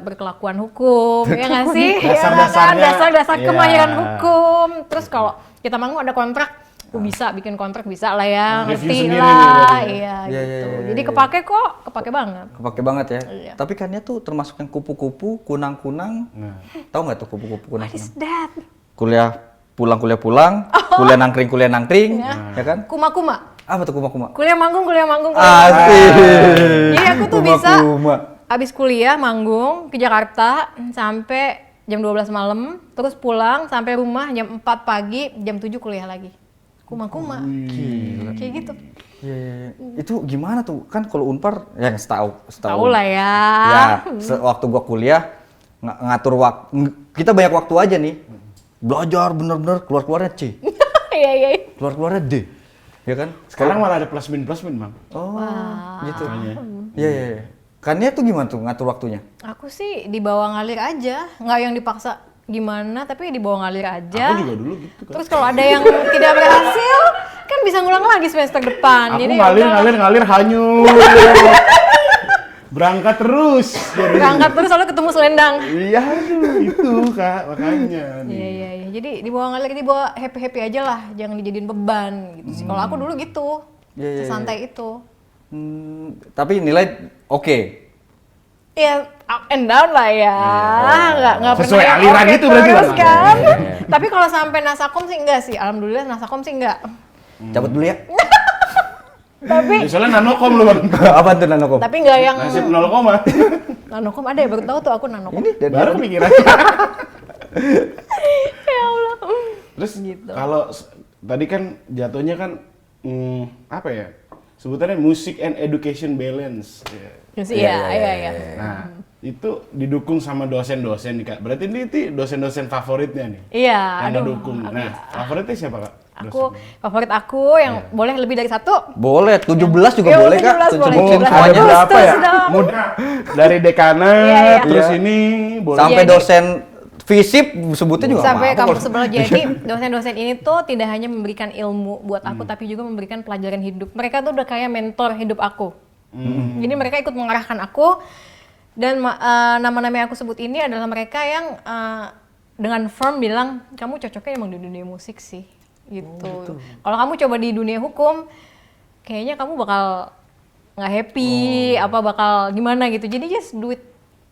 berkelakuan hukum, ya nggak sih? Dasar-dasarnya. Dasar-dasar Iya. kemahiran hukum. Terus kalau kita manggung ada kontrak, aku bisa bikin kontrak bisa lah ya, Review ngerti sendiri lah, nih berarti ya? iya Iya, gitu. iya, Jadi iya. kepake kok, kepake banget. Kepake banget ya. Iya. Tapi kan dia tuh termasuk yang kupu-kupu, kunang-kunang. Nah. Tahu nggak tuh kupu-kupu What kunang-kunang? is that? Kuliah pulang, kuliah nangkring, ya kan? Kuma-kuma. Apa tuh kuma-kuma? Kuliah manggung. Asik. Jadi aku tuh bisa Kuma-kuma. abis kuliah manggung ke Jakarta sampai jam 12 malam, terus pulang sampai rumah jam 4 pagi, jam 7 kuliah lagi. Kuma-kuma. Kayak gitu. Iya, iya, iya. Itu gimana tuh? Kan kalau Unpar yang setahu. Tahu lah ya. Ya, waktu gua kuliah ngatur waktu, kita banyak waktu aja nih. Belajar bener-bener keluarnya C, Iya, iya. keluarnya D. Ya kan? Sekarang malah ada plus min bang. Oh, gitu. Makanya. Iya, iya, iya. Kannya tuh gimana tuh ngatur waktunya? Aku sih dibawa ngalir aja, nggak yang dipaksa. gimana, tapi dibawa ngalir aja. Aku juga dulu gitu kan. Terus kalau ada yang tidak berhasil, kan bisa ngulang lagi semester depan. Aku Jadi ngalir hanyut. Berangkat terus. berangkat terus lalu ketemu selendang. Iya, aduh, itu Kak, makanya. Iya. Jadi dibawa ngalir, dibawa happy aja lah, jangan dijadiin beban gitu sih. Kalau aku dulu gitu, Iya. sesantai itu. Tapi nilai oke. Ya up and down lah ya, nggak Sesuai pernah yang aliran oke itu berarti, terus Bang. kan. Iya. Tapi kalau sampai nasakom sih enggak sih, alhamdulillah nasakom sih enggak. Cabut dulu ya. Tapi Soalnya nanokom lu Bang. Apa tuh nanokom? tapi enggak yang Nasib 0, nanokom ada ya, baru tahu tuh aku nanokom. Ini dari baru kepikiran. Ya Allah. Terus Gitu. kalau tadi kan jatuhnya kan apa ya? Sebutannya music and education balance. Iya. Nah, itu didukung sama dosen-dosen nih Kak. Berarti ini dosen-dosen favoritnya nih. Iya, Yang aduh. ngedukung. Nah, favoritnya siapa Kak? Aku Dosennya? favorit aku yang boleh lebih dari satu. Boleh, 17 juga Iya, boleh Kak. 17 boleh. Sebutin 17 semuanya. boleh. berapa ya? Terus dong. Muda. Dari dekanat, Iya. terus Iya. ini boleh. Sampai Jadi- dosen FISIP sebutin juga Sampai apa-apa. kampus sebelah. Jadi dosen-dosen ini tuh tidak hanya memberikan ilmu buat aku, tapi juga memberikan pelajaran hidup. Mereka tuh udah kayak mentor hidup aku. Jadi mereka ikut mengarahkan aku, dan nama-nama yang aku sebut ini adalah mereka yang dengan firm bilang kamu cocoknya emang di dunia musik sih, gitu. Kalau kamu coba di dunia hukum, kayaknya kamu bakal nggak happy, apa bakal gimana gitu. Jadi just do it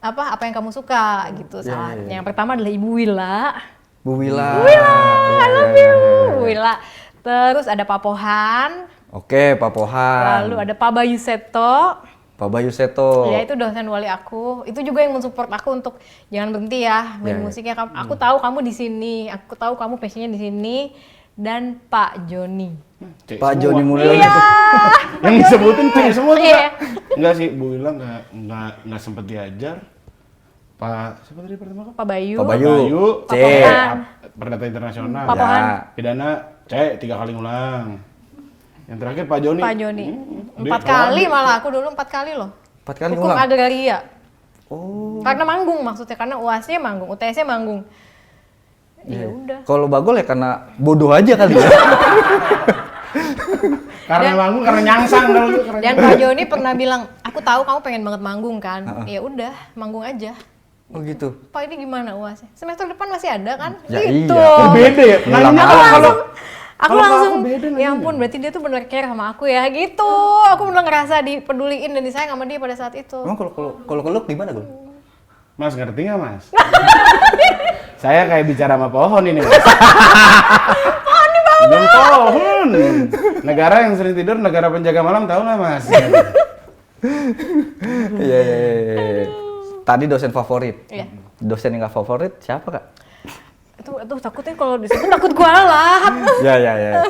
apa yang kamu suka gitu. Yang pertama adalah Ibu Wila. Bu Wila. I love you. Bu Wila. Terus ada Pak Pohan, Oke, Pak Pohan. lalu ada Pak Bayu Seto. Pak Bayu Seto. Ya itu dosen wali aku. Itu juga yang mensupport aku untuk jangan berhenti ya main musiknya. Aku tahu kamu di sini, aku tahu kamu passionnya di sini. Dan Pak Joni. Cek Pak semua. Joni Mulyono. Iya. Yang disebutin cek semua tuh Iya. Kak. Enggak sih, Bu Wila enggak sempet diajar. Pak siapa tadi pertama Kak? Pak Bayu. Pak Bayu. Pak C. Pohan. Perdata internasional. Pak Pohan. Ya. Pidana C 3 kali ngulang. Yang terakhir Pak Joni. Pak Joni. Dia 4 kali keluar. malah, aku dulu 4 kali loh. 4 kali Hukum ngulang. agraria. Oh. Karena manggung maksudnya, karena UAS-nya manggung, UTS-nya manggung. Ya udah. Kalau Bagol ya karena bodoh aja kali ya. Karena manggung, karena nyangsang kalau itu karena Dan Pak Joni pernah bilang, aku tahu kamu pengen banget manggung kan. Ya udah, manggung aja. Oh gitu. Pak ini gimana UASnya? Semester depan masih ada kan? Ya gitu. iya. beda ya. Ngulang Nanya aja. kalau Aku kalau langsung, aku beda ya nanya. ampun berarti dia tuh bener care sama aku ya gitu. Aku bener ngerasa dipeduliin dan disayang sama dia pada saat itu. Emang kalau keluk gimana, Gol? Mas ngerti nggak Mas? Saya kayak bicara sama pohon ini Mas. Pohon pohon. Negara yang sering tidur, negara penjaga malam, tahu nggak Mas? Iya. Tadi dosen favorit. Iya. Dosen yang nggak favorit siapa, Kak? Itu takutnya kalau disebut takut kualat. Ya.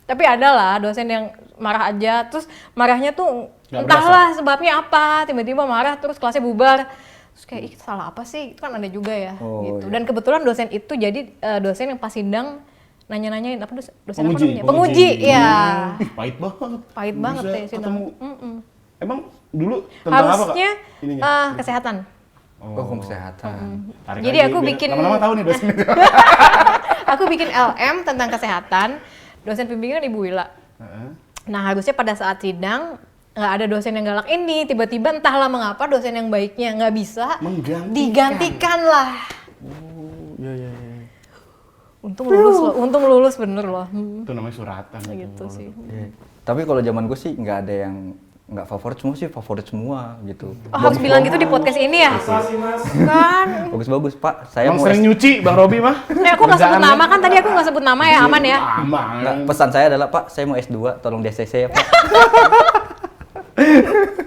Tapi ada lah dosen yang marah aja, terus marahnya tuh Nggak entahlah sebabnya apa, tiba-tiba marah terus kelasnya bubar. Terus kayak, ih salah apa sih? Itu kan ada juga ya, Oh, gitu. iya. Dan kebetulan dosen itu jadi dosen yang pas sidang nanya-nanyain apa dosen apa Penguji, namanya? Penguji, ya. Ih, pahit banget. Pahit banget Bisa deh sidang. ketemu. Emang dulu tentang Harusnya apa Kak? Ininya? kesehatan. Hukum kesehatan. Tarik Jadi lagi, aku biar bikin- lama-lama tahu nih dosen itu. Aku bikin LM tentang kesehatan, dosen pembimbingan Ibu Wila. Heeh. Nah harusnya pada saat sidang nggak ada dosen yang galak ini, tiba-tiba entahlah mengapa dosen yang baiknya nggak bisa Menggantikan. digantikan lah. Iya. Untung lulus bener loh. Itu namanya suratan. Gitu sih. Iya. Tapi kalau zaman gue sih nggak ada yang nggak favorit semua sih, favorit semua gitu. Oh, harus bilang gitu di podcast ini ya? Kan? Bagus-bagus, Pak. Saya Emang mau sering nyuci Bang Robi mah? Aku nggak sebut nama kan tadi, aku nggak sebut nama ya, aman ya? Aman. Nggak, pesan saya adalah, Pak, saya mau S2, tolong di ACC ya, Pak.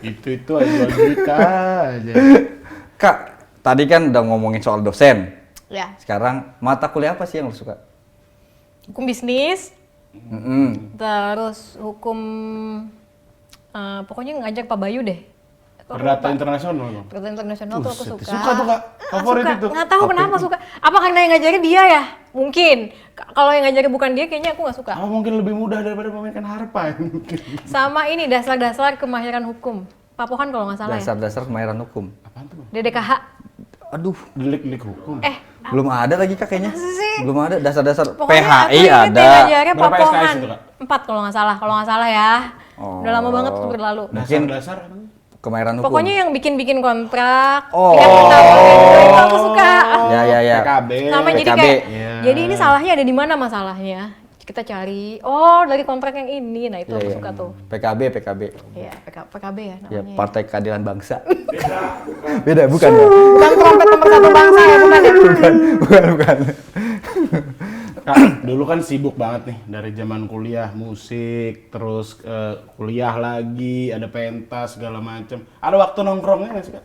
Itu aja kita aja. Kak, tadi kan udah ngomongin soal dosen. Ya, Sekarang mata kuliah apa sih yang lu suka? hukum bisnis, terus hukum, pokoknya ngajak Pak Bayu deh. Perdata internasional Bang. Perdata internasional tuh aku suka. Suka tuh Kak. Favorit suka. itu. Nggak tahu kenapa suka. Apa karena yang ngajarin dia ya? Mungkin. Kalau yang ngajarin bukan dia, kayaknya aku nggak suka. Apa mungkin lebih mudah daripada memainkan harpa mungkin. Sama ini dasar-dasar kemahiran hukum. Pak Pohan kalau nggak salah ya. Dasar-dasar kemahiran hukum. Apaan tuh Bang? DDKH. Aduh, Delik-delik hukum. Belum ada lagi Kak kayaknya. Masa sih? Belum ada dasar-dasar Pokoknya PHI aku ini ada. ngajarnya Berapa Papongan. SKS itu, Kak? 4 kalau nggak salah ya. Oh. Udah lama banget tuh berlalu. Dasar-dasar. Kemahiran hukum. Pokoknya yang bikin kontrak, Oh. yang itu aku suka. Ya. PKB. Sama jadi PKB. kayak, Iya. jadi ini salahnya ada di mana masalahnya? Kita cari, oh dari kontrak yang ini, nah itu Iya, aku iya. suka tuh. PKB. Iya, PKB ya Ya, namanya. Partai Keadilan Bangsa. Beda, bukan ya? Bukan trompet nomor 1 bangsa ya, bukan ya? Bukan. Kak, dulu kan sibuk banget nih dari zaman kuliah musik, terus kuliah lagi, ada pentas segala macem. Ada waktu nongkrongnya nggak sih Kak?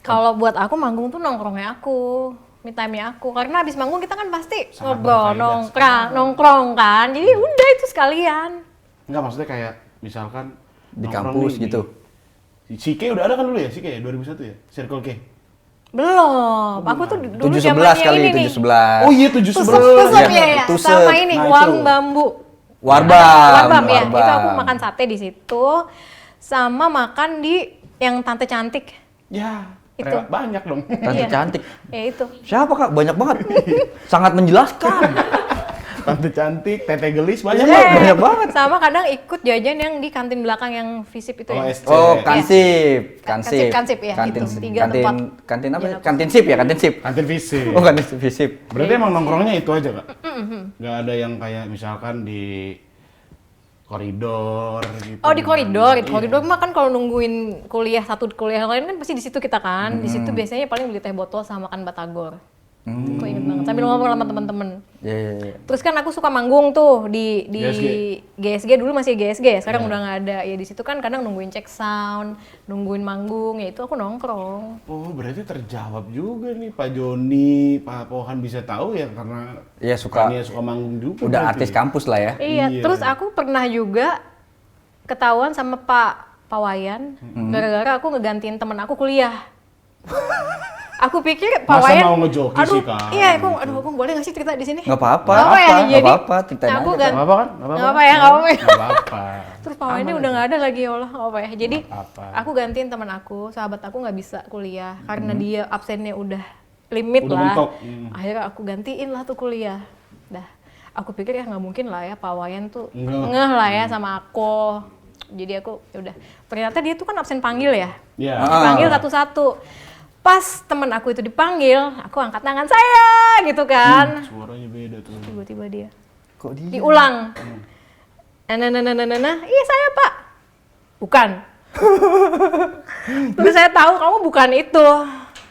Kalau buat aku manggung tuh nongkrongnya aku, me time-nya aku. Karena abis manggung kita kan pasti Sangat ngobrol, berfaedah nongkrong kan. Jadi udah itu sekalian. Enggak, maksudnya kayak misalkan Di nongkrong kampus nih gitu. Si K udah ada kan dulu ya, si K ya 2001 ya, Circle K. Belum, aku tuh dulu 711 zamannya kali, ini nih. 711. Oh iya Tusuk 711. ya, ya. Tusuk. Sama ini Nah, warung itu. bambu. Warbam. Ya. Itu aku makan sate di situ. Sama makan di yang tante cantik. Ya, Itu. banyak dong. Tante Iya. cantik. Ya itu. Siapa Kak? Banyak banget. Sangat menjelaskan. Tante cantik, Tete Gelis, banyak Iya, banget. banyak banget. Sama kadang ikut jajan yang di kantin belakang yang visip itu Oh, ya. SC. Oh, Kansip. Kansip ya, Kantin, itu, 3 kantin, tempat. kantin apa? Iya, Kantin sip ya, kantin sip. Kantin visip. Oh, kantin visip. Berarti emang nongkrongnya itu aja Kak? Nggak ada yang kayak misalkan di koridor gitu. Oh di koridor, Iya. mah kan kalau nungguin kuliah satu kuliah lain kan pasti di situ kita kan. Di situ biasanya paling beli teh botol sama makan batagor. Kok inget banget sambil ngobrol sama teman-teman. Iya. Terus kan aku suka manggung tuh di GSG. GSG dulu masih GSG, sekarang Iya. udah nggak ada. Ya di situ kan kadang nungguin check sound, nungguin manggung, ya itu aku nongkrong. Oh, berarti terjawab juga nih Pak Joni, Pak Pohan bisa tahu ya karena Iya, suka. Kania suka manggung juga. Udah berarti. artis kampus lah ya. Iya, Iya. terus aku pernah juga ketahuan sama Pak Wayan gara-gara aku ngegantiin temen aku kuliah. Aku pikir Pak Masa Wayan, mau ngejoki aduh, sih, Kak? iya, aku boleh nggak sih cerita di sini? Nggak apa-apa. Nggak apa ya, Nggak jadi apa-apa, ceritain aku aja, gan- Nggak apa-apa kan? Nggak apa ya, nggak apa ya. Nggak apa-apa. Terus Pak Wayannya udah nggak ada lagi, ya Allah, nggak apa ya. Jadi apa-apa. aku gantiin teman aku, sahabat aku nggak bisa kuliah karena dia absennya udah limit Udah lah. mentok. Akhirnya aku gantiin lah tuh kuliah. Dah, aku pikir ya nggak mungkin lah ya Pak Wayan tuh Nggak. ngeh lah ya sama aku. Jadi aku ya udah. Ternyata dia tuh kan absen panggil ya. Iya. Dipanggil satu-satu. Pas temen aku itu dipanggil, aku angkat tangan saya gitu kan. Suaranya beda tuh. Tiba-tiba dia Kok dia? diulang. Iya saya Pak. Bukan. Terus saya tahu kamu bukan itu.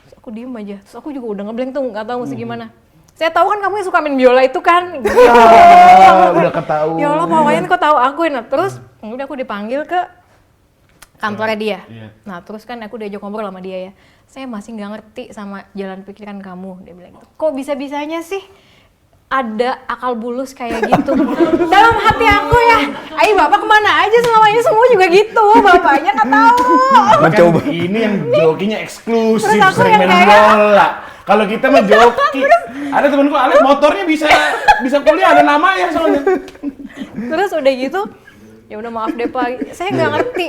Terus aku diem aja. Terus aku juga udah ngeblank tuh, nggak tahu mesti gimana. Saya tahu kan kamu yang suka main biola itu kan. Gitu. Udah ketahuan. Ya Allah, Pak Wayan kok tahu aku. Nah, terus udah aku dipanggil ke kantornya dia. Iya. Nah, terus kan aku diajak ngobrol sama dia ya. Saya masih nggak ngerti sama jalan pikiran kamu, dia bilang gitu. Kok bisa-bisanya sih ada akal bulus kayak gitu? Dalam hati aku ya, ayo Bapak kemana aja selamanya semua juga gitu. Bapaknya nggak tahu. Mencoba. Kan ini yang jokinya eksklusif, Terus aku sering yang main kayak- bola. Kalau kita mah joki, ada temenku Alex motornya bisa kuliah, ada namanya soalnya. Terus udah gitu, ya udah maaf deh Pak, saya nggak ngerti.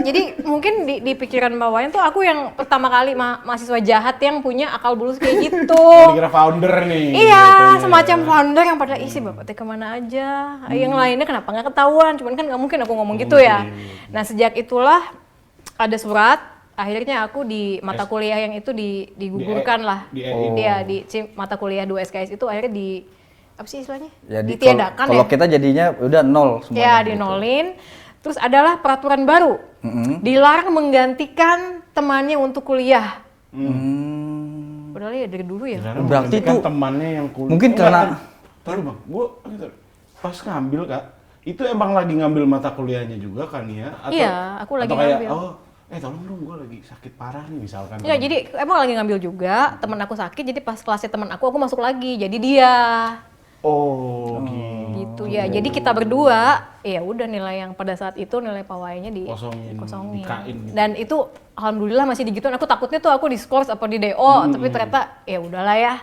Jadi mungkin di pikiran Mbak Wayan tuh aku yang pertama kali mahasiswa jahat yang punya akal bulus kayak gitu. Dikira founder nih. Iya, jatuhnya. semacam founder yang pada isi Bapak teh kemana aja. Yang lainnya kenapa nggak ketahuan? Cuman kan nggak mungkin aku ngomong gitu ya. Nah sejak itulah ada surat. Akhirnya aku di mata kuliah yang itu digugurkan lah. Dia di mata kuliah 2 SKS itu akhirnya di apa sih istilahnya? Ya, Ditiadakan kalau ya. kita jadinya udah nol semuanya. Ya, gitu. dinolin. Terus adalah peraturan baru. Dilarang menggantikan temannya untuk kuliah. Padahal ya dari dulu ya. Karena Berarti menggantikan itu temannya yang kuliah. mungkin karena- Tahu bang, gua pas ngambil Kak, itu emang lagi ngambil mata kuliahnya juga kan ya? Atau, Iya, aku lagi atau kayak, ngambil. oh, tolong dong, gua lagi sakit parah nih misalkan. Ya, jadi emang lagi ngambil juga, temen aku sakit, jadi pas kelasnya temen aku masuk lagi, jadi dia. Oh, Gitu ya. Jadi kita berdua, ya udah nilai yang pada saat itu nilai pawainya Kosongin, dikosongin. dikain gitu. Dan itu alhamdulillah masih digituin. Aku takutnya tuh aku diskors apa di DO, tapi ternyata ya udahlah ya.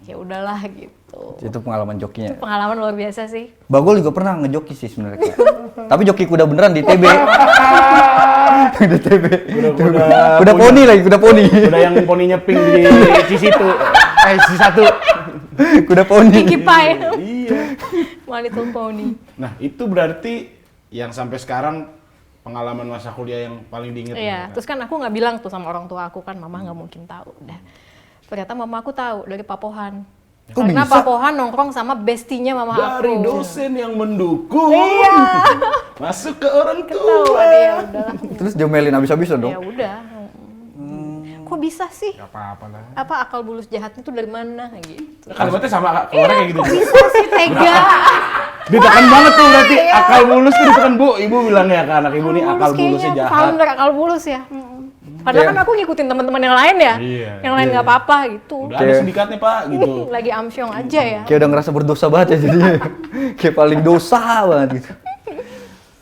Ya udahlah gitu. itu pengalaman jokinya. Pengalaman luar biasa sih. Bagol juga pernah ngejoki sih sebenarnya. Kak. Tapi joki kuda beneran di TB. Di TB. Kuda Kuda poni lagi, kuda poni. Udah yang poninya pink di situ. Si satu. Kuda poni. Pinkie Pie. Iya. My Little Pony. Nah, itu berarti yang sampai sekarang pengalaman masa kuliah yang paling diinget. Iya, terus kan aku nggak bilang tuh sama orang tua aku kan, mama nggak mungkin tahu. Udah. Ternyata mama aku tahu dari Papohan. Kok Karena bisa? Papohan nongkrong sama bestinya mama Dari aku. dosen yang mendukung. Iya. Masuk ke orang Tahu tua. ada ya udah. Terus diomelin habis-habisan dong. Ya udah. Kok bisa sih? Gak apa-apa lah. Apa akal bulus jahatnya tuh dari mana gitu? Kalimatnya sama keluarnya kayak gitu. Bisa sih tega. Ditekan banget tuh berarti akal bulus tuh ditekan, Bu. Ibu bilang ya ke anak ibu nih akal bulusnya jahat. Founder akal bulus ya. Padahal kan aku ngikutin teman-teman yang lain ya. Iya. Yang lain nggak apa-apa gitu. Udah ada sindikatnya, Pak, gitu. Lagi amsyong aja ya. Kayak udah ngerasa berdosa banget ya jadinya. Kayak paling dosa banget gitu.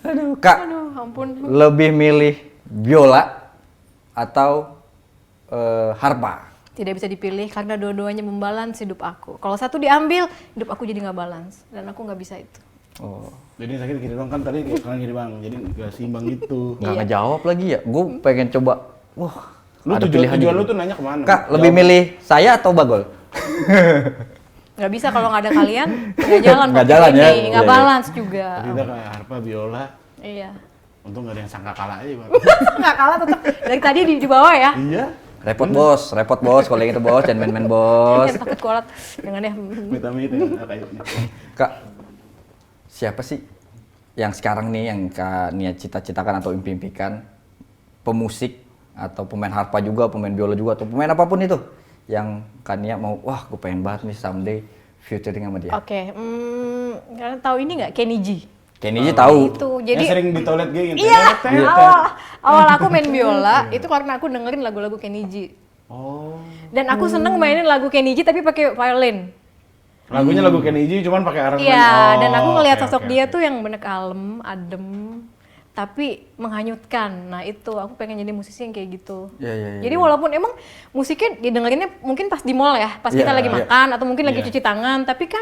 Aduh, Kak, Aduh, ampun. lebih milih biola atau harpa? Tidak bisa dipilih karena dua-duanya membalance hidup aku. Kalau satu diambil, hidup aku jadi nggak balance. Dan aku nggak bisa itu. Oh, Jadi sakit gini doang kan tadi kayak kanan gini bang, jadi nggak seimbang gitu. nggak Iya. ngejawab lagi ya. Gue pengen coba. Wah, Lu ada tujuan pilihan lu gitu. tuh nanya kemana? Kak, lebih milih saya atau Bagol? Nggak bisa kalau nggak ada kalian, nggak jalan. Nggak podcast jalan ya? ini. Nggak Iya, iya. balance juga. Jadi udah kayak harpa, biola. Iya. Untung nggak ada yang sangka kalah aja bang. Nggak kalah tetap. Dari tadi di bawah ya. Iya. Repot bos, kalau yang itu bos, jangan main-main bos. Yang takut kualat. Jangan ya. Mita-mita kayaknya. Kak, siapa sih yang sekarang nih yang Kak Nia cita-citakan atau impi-impikan, pemusik atau pemain harpa juga, pemain biola juga, atau pemain apapun itu yang Kak Nia mau, wah gue pengen banget nih someday featuring sama dia. Oke. Kalian tahu ini nggak? Kenny G. Kenny G tahu. Itu. Yang Jadi sering di toilet gitu. iya, awal aku main biola itu karena aku dengerin lagu-lagu Kenny G. Oh. Dan aku seneng mainin lagu Kenny G tapi pakai violin. Lagunya lagu Kenny G cuman pakai aransemen. Iya, dan aku ngelihat oke, sosok oke, dia oke. tuh yang bener kalem, adem, tapi menghanyutkan. Nah itu aku pengen jadi musisi yang kayak gitu. Iya. Jadi walaupun emang musiknya didengerinnya mungkin pas di mall ya, pas Iya, kita lagi iya. makan atau mungkin lagi Iya. cuci tangan, tapi kan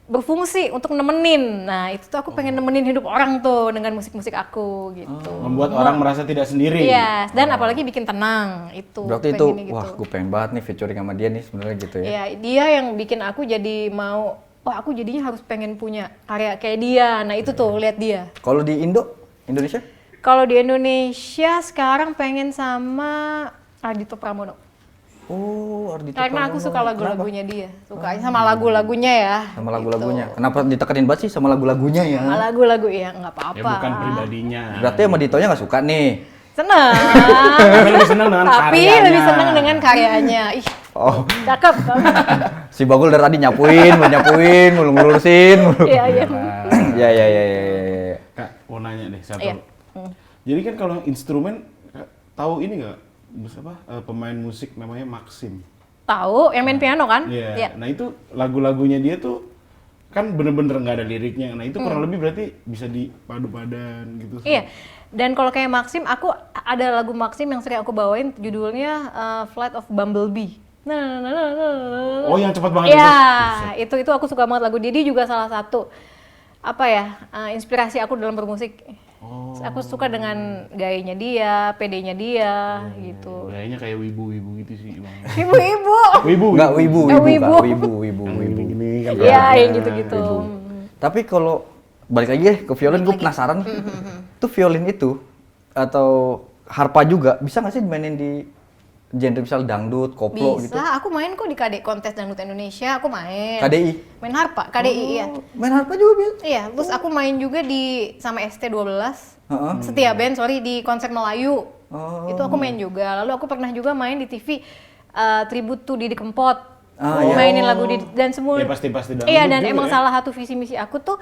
berfungsi untuk nemenin. Nah itu tuh aku pengen nemenin hidup orang tuh dengan musik-musik aku gitu. Membuat orang merasa tidak sendiri. Iya, dan apalagi bikin tenang itu. Berarti itu, pengennya gitu. wah gue pengen banget nih featuring sama dia nih sebenarnya gitu ya. Iya, dia yang bikin aku jadi mau, wah aku jadinya harus pengen punya karya kayak dia. Nah itu tuh, lihat dia. Kalau di Indonesia? Kalau di Indonesia sekarang pengen sama Ardhito Pramono. Oh, Ardhito Karena aku Pramono. suka lagu-lagunya dia. Suka sama lagu-lagunya ya. Sama gitu. lagunya. Kenapa ditekenin banget sih sama lagunya ya? Sama lagu-lagu ya, nggak apa-apa. Ya bukan pribadinya. Berarti sama Ditonya nggak suka nih. Seneng. Tapi lebih senang dengan Tapi karyanya. lebih seneng dengan karyanya. Ih, Oh, cakep. si Bagul dari tadi nyapuin, mulu ngelurusin. Iya, iya. Ya. Kak, mau nanya deh satu. Iya. Jadi kan kalau instrumen, Kak, tahu ini nggak? Pemain musik namanya Maxim. Tahu, yang main piano kan? Iya. Iya. Nah itu lagu-lagunya dia tuh kan bener-bener nggak ada liriknya. Nah itu kurang lebih berarti bisa dipadu-padan gitu. Iya. Dan kalau kayak Maxim, aku ada lagu Maxim yang sering aku bawain judulnya Flight of Bumblebee. Oh yang cepat banget Iya, itu. itu aku suka banget lagu dia. Dia juga salah satu apa ya inspirasi aku dalam bermusik. Oh. Aku suka dengan gayanya dia, pedenya dia, gitu. Kayaknya kayak wibu-wibu gitu sih bang. Ibu-ibu. Wibu. Enggak wibu, wibu. Kak. Wibu. Gini kan. Iya, yang gitu-gitu. Tapi kalau balik lagi deh ke violin, gue penasaran. Tuh violin itu atau harpa juga bisa nggak sih dimainin di genre misal dangdut, koplo Bisa, gitu? aku main kok di KD Kontes Dangdut Indonesia, aku main. KDI? Main harpa, KDI iya. Main harpa juga bisa? Iya, terus aku main juga sama ST12. Heeh. Setia Band, sorry, di konser Melayu. Oh. Itu aku main juga. Lalu aku pernah juga main di TV tribute to Didi Kempot. Ah, Aku iya. mainin lagu dan semua. Ya pasti dangdut Iya, dan juga emang ya. salah satu visi misi aku tuh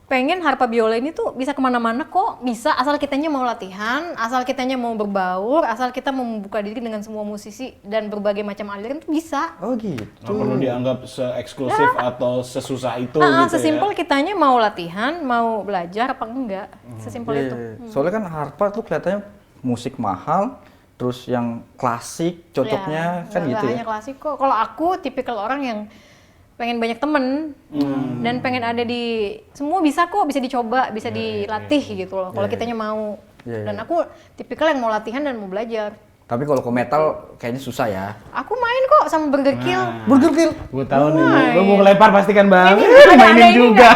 pengen harpa biola ini tuh bisa kemana-mana kok, bisa asal kitanya mau latihan, asal kitanya mau berbaur, asal kita mau membuka diri dengan semua musisi dan berbagai macam aliran tuh bisa. Oh gitu. Nggak perlu dianggap se-eksklusif atau sesusah itu gitu Sesimpel ya. kitanya mau latihan, mau belajar apa enggak, sesimpel Iya, itu. iya. Soalnya kan harpa tuh kelihatannya musik mahal, terus yang klasik cocoknya Ya, kan nggak gitu hanya ya. klasik kok. Kalau aku tipikal orang yang pengen banyak temen dan pengen ada di semua bisa kok, bisa dicoba, bisa dilatih gitu loh. Kalau kitanya mau. Iya, iya. Dan aku tipikal yang mau latihan dan mau belajar. Tapi kalau ke metal kayaknya susah ya. Aku main kok sama Burger Kill. Burger Kill. Gue tahu nih, Main. lu mau ngelempar pasti kan bang? Ini ada Mainin ini juga.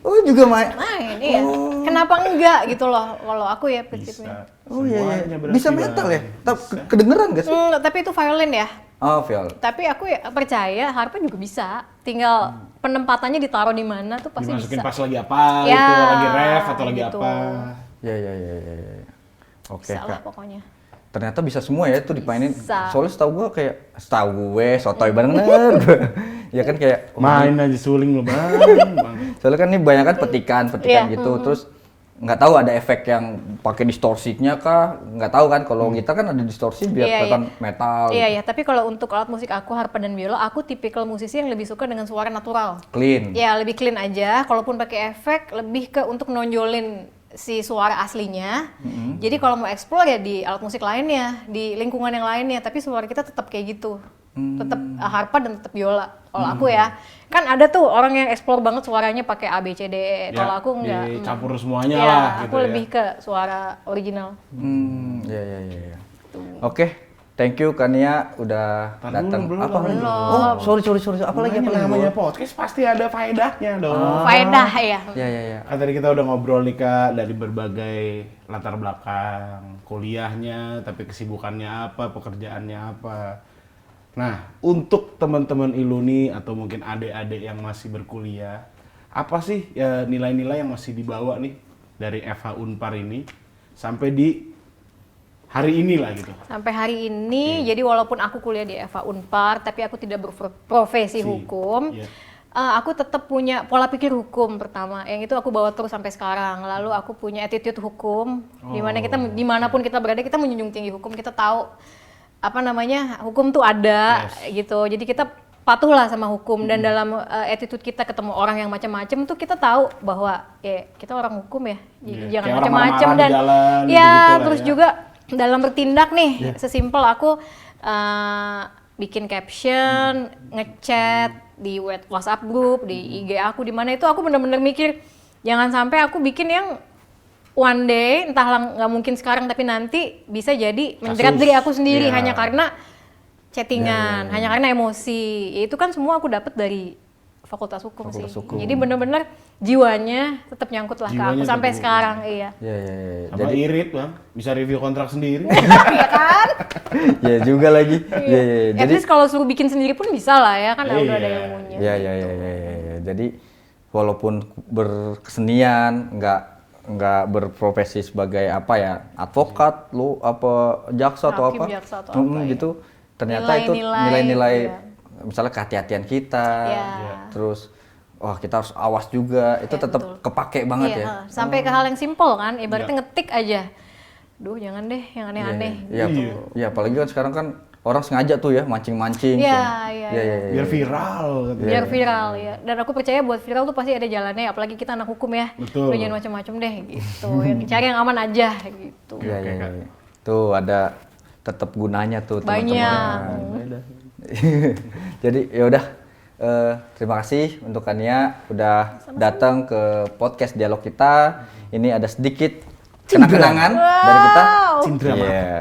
Oh juga main. Main, iya. Kenapa enggak gitu loh kalau aku ya prinsipnya. Oh iya, Semuanya iya. berarti, Bisa Bang. metal ya? Kedengeran gak sih? Tapi itu violin ya. Oh, viol. Tapi aku ya percaya harpa juga bisa. Tinggal penempatannya ditaruh di mana tuh pasti Dimasukin bisa. pas lagi apa, Ya, itu lagi ref atau lagi gitu. apa. Ya. Oke, Bisa lah Kak. pokoknya. Ternyata bisa semua ya itu dipainin. Bisa. Soalnya setahu gue sotoy bener. Ya kan kayak Main aja suling lo bang. soalnya kan ini banyak kan petikan Iya, gitu. Terus nggak tahu ada efek yang pakai distorsinya kah? Nggak tahu kan kalau gitar kan ada distorsi biar Iya, kelihatan metal. Iya gitu. ya, tapi kalau untuk alat musik aku harpa dan biola, aku tipikal musisi yang lebih suka dengan suara natural. Clean. Ya lebih clean aja. Kalaupun pakai efek, lebih ke untuk nonjolin si suara aslinya. Jadi kalau mau explore ya di alat musik lainnya, di lingkungan yang lainnya. Tapi suara kita tetap kayak gitu, tetap harpa dan tetap biola. Kalau aku ya, kan ada tuh orang yang explore banget suaranya pakai A B C D E. Kalau aku enggak. Dicampur semuanya Ya, lah aku gitu lebih ke suara original. Ya. Oke, thank you Kania udah Tar datang. dulu, Apa lagi? belum. Oh, sorry. Apa lagi? Namanya podcast pasti ada faedahnya dong. Faedah ya. Ya. Kan tadi kita udah ngobrol nih Kak, dari berbagai latar belakang, kuliahnya, tapi kesibukannya apa, pekerjaannya apa. Nah, untuk teman-teman Iluni atau mungkin adik-adik yang masih berkuliah, apa sih ya nilai-nilai yang masih dibawa nih dari FH Unpar ini sampai di hari ini lah gitu? Sampai hari ini, jadi walaupun aku kuliah di FH Unpar, tapi aku tidak berprofesi hukum. Iya. Aku tetap punya pola pikir hukum pertama, yang itu aku bawa terus sampai sekarang. Lalu aku punya attitude hukum, dimana kita dimanapun kita berada kita menjunjung tinggi hukum, kita tahu apa namanya hukum tuh ada gitu. Jadi kita patuhlah sama hukum dan dalam attitude kita ketemu orang yang macam-macam tuh kita tahu bahwa ya kita orang hukum ya, jangan Kayak orang macam-macam marah-marah dan di jalan, ya gitu-gitu lah terus ya. juga dalam bertindak nih sesimpel aku bikin caption, ngechat di WhatsApp group, di IG aku, di mana itu aku bener-bener mikir jangan sampai aku bikin yang one day entahlah nggak mungkin sekarang tapi nanti bisa jadi menjerat Kasus. diri aku sendiri Iya. hanya karena chattingan, hanya karena emosi. Ya, itu kan semua aku dapat dari Fakultas Hukum sih. Jadi bener-bener jiwanya tetap nyangkut lah ke Jiwanya aku sampai tetap sekarang, iya. Ya. Sama irit bang, bisa review kontrak sendiri. Iya kan? Ya juga lagi. Ya. At Jadi least kalau suruh bikin sendiri pun bisa lah ya, kan udah ada Iya. ilmunya. ya. Jadi walaupun berkesenian nggak berprofesi sebagai apa ya advokat lu apa jaksa atau Hakim, apa jaksa atau apa, ya. gitu ternyata itu Nilai-nilai, nilai-nilai iya. misalnya kehati-hatian kita Iya. terus wah kita harus awas juga itu Iya, tetap betul. kepake banget Iya, ya. sampai ke hal yang simpel kan, ibaratnya ngetik aja. Duh, jangan deh yang aneh-aneh. Iya, iya, apalagi kan sekarang kan orang sengaja tuh ya mancing-mancing. Iya. Biar viral. Gitu. Biar viral ya. Dan aku percaya buat viral tuh pasti ada jalannya, apalagi kita anak hukum ya. Betul. Udah jangan macam-macam deh gitu. Yang cari yang aman aja gitu. Iya, Oke, iya, Kak. iya. Tuh ada tetap gunanya tuh Banyak. teman-teman. Jadi ya udah terima kasih untuk Kania udah datang ke podcast dialog kita. Ini ada sedikit kenang-kenangan dari kita. Cindra Iya.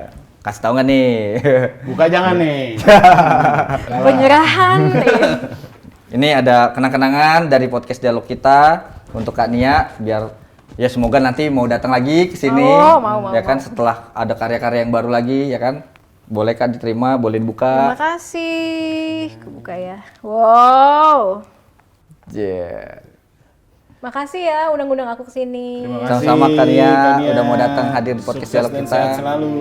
Kasih tahu nggak nih? Buka jangan nih. Penyerahan. Iya. Ini ada kenang-kenangan dari podcast dialog kita untuk Kak Nia biar ya semoga nanti mau datang lagi ke sini. Mau, Ya kan setelah ada karya-karya yang baru lagi ya kan. Boleh kan diterima, boleh dibuka. Terima kasih. Kebuka ya. Wow. Yeah. Makasih ya udah ngundang aku ke sini. Terima kasih, Sama-sama Kania Kania. udah mau datang hadir di podcast Sukses dialog dan kita. sehat selalu.